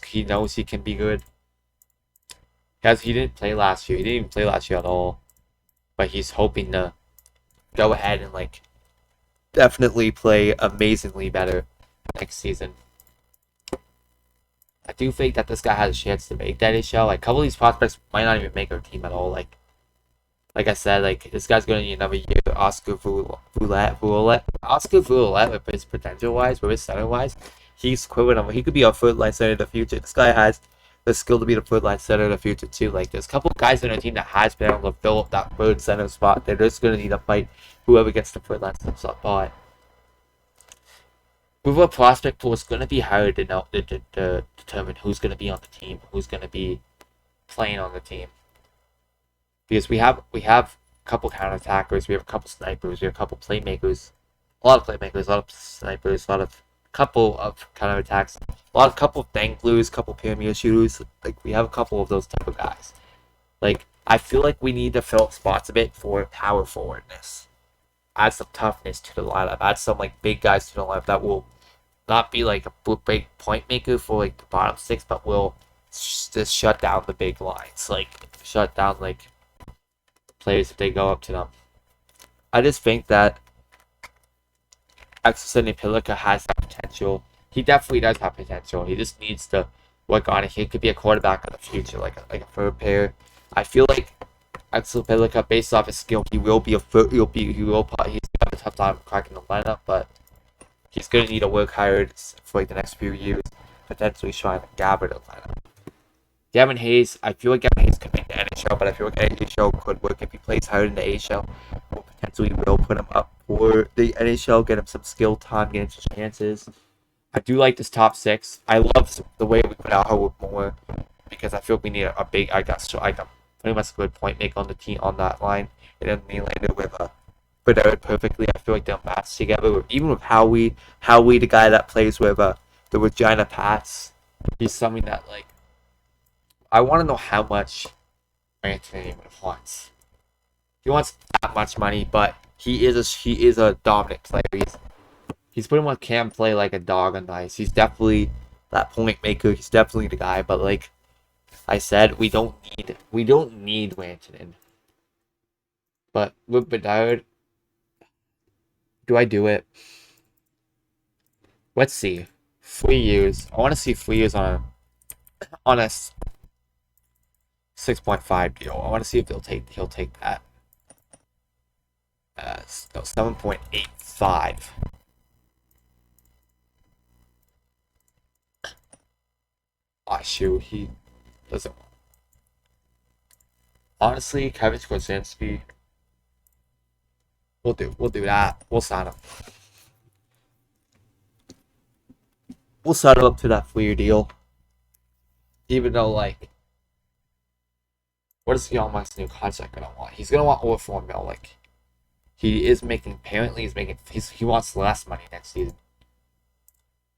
he can be good. Because he didn't play last year. He didn't even play last year at all. But he's hoping to go ahead and like definitely play amazingly better next season. I do think that this guy has a chance to make that NHL. Like a couple of these prospects might not even make our team at all. Like I said, like this guy's gonna need another year. Oscar Vulet, with his potential wise, with his center wise, he's equivalent. He could be a third line center in the future. This guy has the skill to be the third line center in the future too. Like there's a couple of guys in our team that has been able to fill up that third center spot. They're just gonna need to fight whoever gets the third line center spot. With a prospect pool, it's gonna be hard to know to determine who's gonna be on the team, who's gonna be playing on the team. Because we have a couple counterattackers, we have a couple snipers, we have a couple playmakers, a lot of snipers, a couple of counterattacks, couple of danglers, couple pyramid shooters. Like we have a couple of those type of guys. Like I feel like we need to fill up spots a bit for power forwardness. Add some toughness to the lineup. Add some like big guys to the lineup that will not be like a big point maker for like the bottom six, but will just shut down the big lines. Like shut down like players if they go up to them. I just think that Axel Pilika has that potential. He definitely does have potential. He just needs to work on it. He could be a quarterback in the future, like a third pair. I feel like Axel Pilika, based off his skill, he will he's gonna have a tough time cracking the lineup, but he's gonna need to work hard for like the next few years, potentially trying to gather the lineup. Gavin Hayes, I feel like Gavin Hayes could make the NHL, but I feel like the NHL could work if he plays hard in the AHL. We'll potentially will put him up for the NHL, get him some skill time, get him some chances. I do like this top six. I love the way we put out with more because I feel like we need a big. I got pretty much a good point maker on the team on that line, and then Nylander with Bedard perfectly. I feel like they'll match together. Even with Howie, the guy that plays with the Regina Pats, he's something that like. I want to know how much Anthony wants. He wants that much money, but he is a dominant player. He's pretty much can play like a dog on ice. He's definitely that point maker. He's definitely the guy. But like I said, we don't need Rantanen. But with Bedard, do I do it? Let's see. 3 years. I want to see 3 years on a 6.5 deal. I want to see if he'll take that. No, 7.85. Ah, shoot, he doesn't. Honestly, Kevin Krasinski. We'll do that. We'll sign him. We'll sign him up to that 3 year deal. Even though like. What is Elon Musk's new contract gonna want? He's gonna want over 4 mil. Like, he wants less money next season.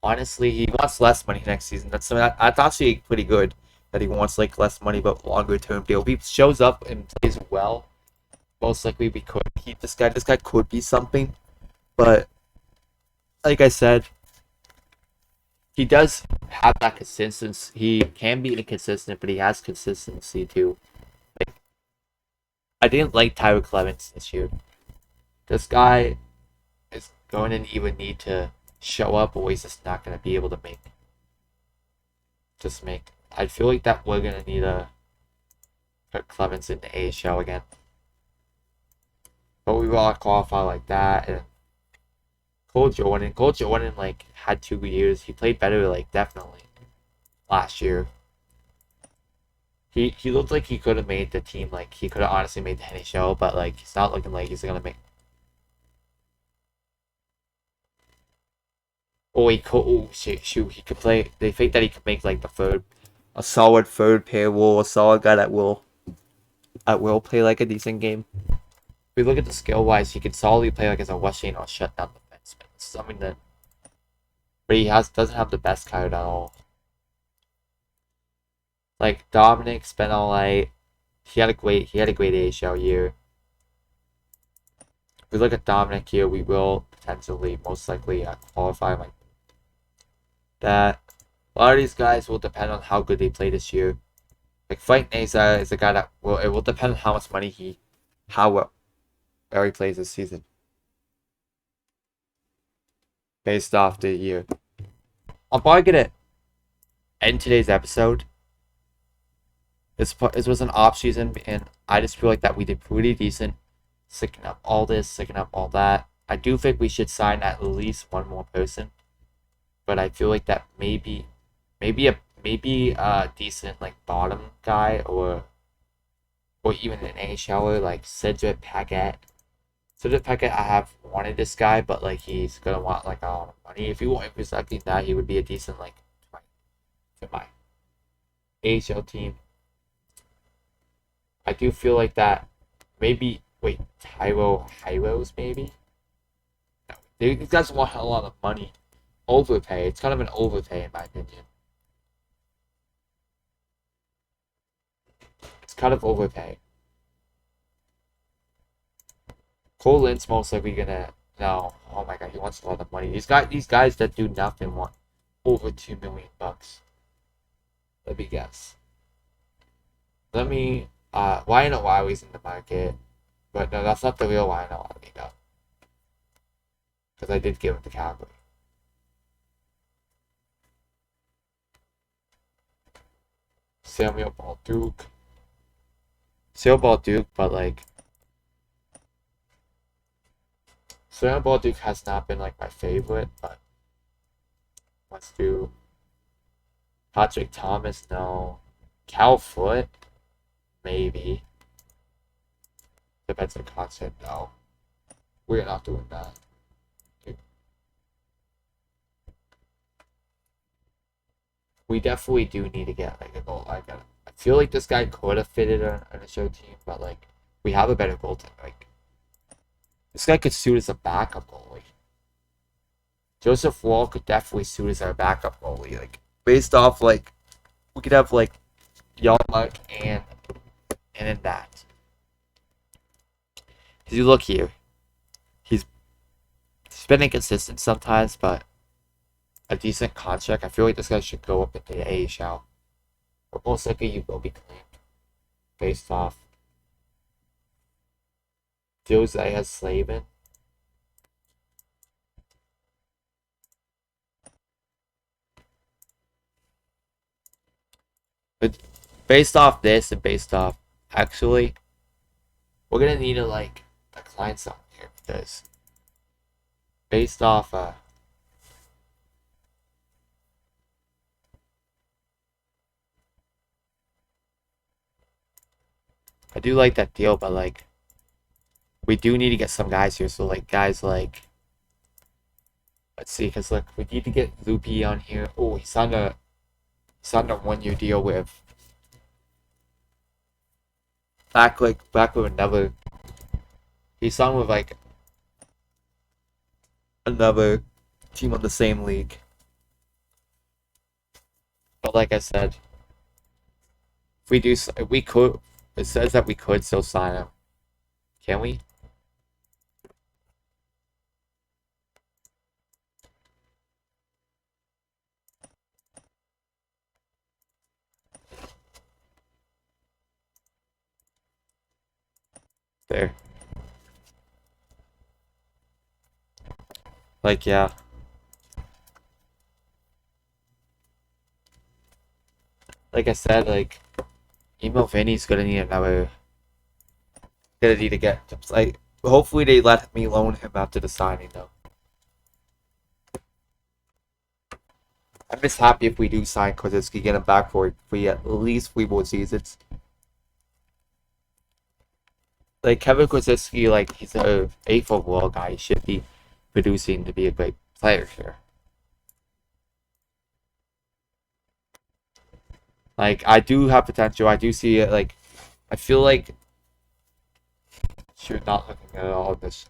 Honestly, he wants less money next season. That's actually pretty good that he wants like less money but longer term deal. If he shows up and plays well, most likely we could keep this guy. This guy could be something, but like I said, he does have that consistency. He can be inconsistent, but he has consistency too. I didn't like Tyler Clemens this year. This guy is going to even need to show up, or he's just not going to be able to make. I feel like that we're going to need to put Clemens in the AHL again. But we all qualify like that. And Cole Jordan like had 2 years. He played better, like definitely last year. He looked like he could have made the team. Like he could have honestly made the NHL, but like he's not looking like he's gonna make. Oh, he could. Oh, shoot, he could play. They think that he could make like a solid third pair role, a solid guy that will play like a decent game. we look at the skill wise, he could solidly play like as a rushing or shutdown defenseman. Something that, but he doesn't have the best card at all. Like Dominic spent all night. He had a great AHL year. If we look at Dominic here, we will potentially most likely qualify like that. A lot of these guys will depend on how good they play this year. Like Frank Neza is a guy that it will depend on how much money how well he plays this season. Based off the year. I'm probably gonna end today's episode. This was an off season, and I just feel like that we did pretty decent, sticking up all this, sticking up all that. I do think we should sign at least one more person, but I feel like that maybe a decent like bottom guy or even an AHLer like Cedric Paquette. Cedric Paquette, I have wanted this guy, but like he's gonna want like a lot of money. If he was like that, he would be a decent like for my AHL team. I do feel like that maybe Hyros maybe. No, these guys want a lot of money. Overpay. It's kind of an overpay in my opinion. It's kind of overpay. Cole Lind's most likely gonna no. Oh my god, he wants a lot of money. These guys that do nothing want over $2 million. Let me guess. Let me Ryan O'Reilly's in the market. But no, that's not the real Ryan O'Reilly though. Because I did give him to Calgary. Samuel Balduke. But like Samuel Balduke has not been like my favorite, but let's do Patrick Thomas, no. Cal Foot, maybe. Depends on concept, no. We're not doing that. We definitely do need to get like a goal. I feel like this guy could have fitted on a show team, but like we have a better goaltender. Like this guy could suit as a backup goalie. Joseph Wall could definitely suit as our backup goalie. Like based off like we could have like Yarmark and in that. Because you look here, he's been inconsistent sometimes, but a decent contract. I feel like this guy should go up into the AHL. But most likely you will be claimed based off Josiah Slavin. But based off this and based off actually, we're gonna need to like decline something here because based off I do like that deal, but like we do need to get some guys here. So like guys like let's see, because look, we need to get Loopy on here. Oh, he signed a 1-year deal with back with another. He signed with like another team on the same league. But like I said, if we could. It says that we could still sign him. Can we? There. Like, yeah. Like I said, like, Emo Vinny's gonna need another. Gonna need to get. Like, hopefully they let me loan him after the signing, though. I'm just happy if we do sign Kozinski, get him back for at least 3 more seasons. Like, Kevin Kozinski, like, he's a 8th overall guy. He should be producing to be a great player here. Like, I do have potential. I do see it, like, I feel like Shoot, not looking at all of this.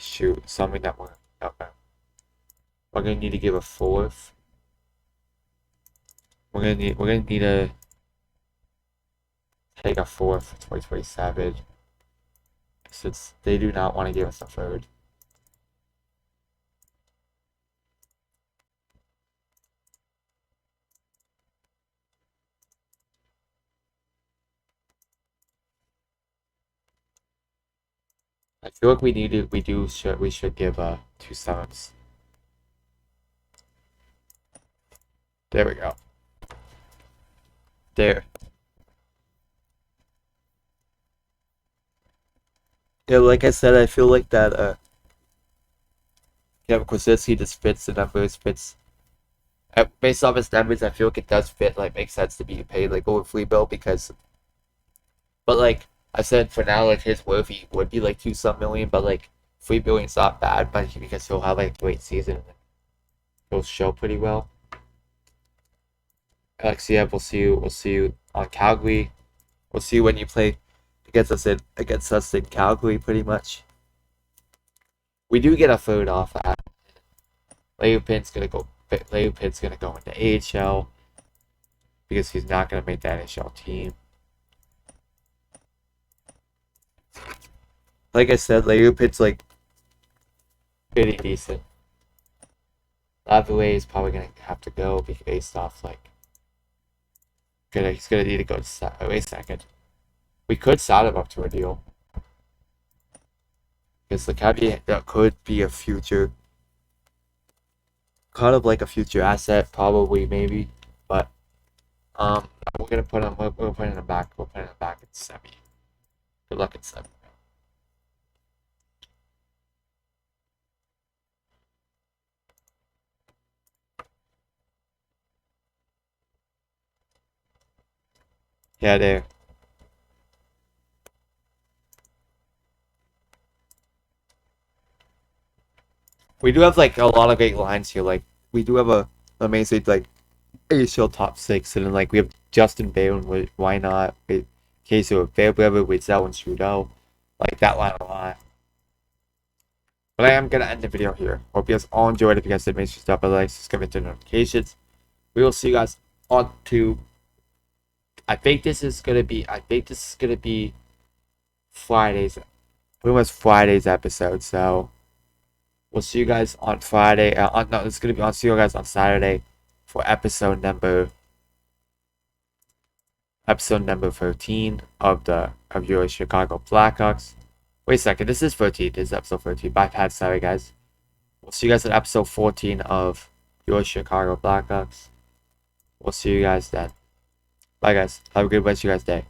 Shoot, something that we're okay. We're gonna need to give a fourth. We're gonna need to take a fourth for 2027. Since they do not want to give us a third. I feel like we should give 2 7s. There we go. There. Yeah, like I said, I feel like that Kevin Kwasinski just fits the numbers, fits based off his numbers, I feel like it does fit, like makes sense to be paid like over free bill because but like I said for now, like his worthy would be like 2 some million, but like free billing's not bad, but because he'll have like a great season and he'll show pretty well. Alexia, we'll see you on Calgary. We'll see you when you play against us in Calgary pretty much. We do get a third off that. Leupin's gonna go into AHL because he's not gonna make the NHL team. Like I said, Leupin's like pretty decent. Lavouille is probably gonna have to go based off like he's gonna need to go to wait a second. We could sign him up to a deal. Because the caveat that could be a future kind of like a future asset, probably maybe. But we're gonna put him we're putting him back. We're putting him back in semi. Good luck in semi. Yeah, there. We do have like a lot of great lines here. Like we do have a amazing like ACL top 6, and then like we have Justin Bale. Why not? Casey with Fairbrother with Zell and Trudeau. Like that line a lot. But I am gonna end the video here. Hope you guys all enjoyed. If you guys did, make sure to stop by like, subscribe, and turn notifications. We will see you guys on to. I think this is gonna be Friday's, pretty much Friday's episode. So we'll see you guys on Friday. No, it's gonna be. I'll see you guys on Saturday for episode number 13 of your Chicago Blackhawks. Wait a second, this is 13. This is episode 13. My bad, sorry guys. We'll see you guys in episode 14 of your Chicago Blackhawks. We'll see you guys then. Bye guys. Have a good rest of you guys' day.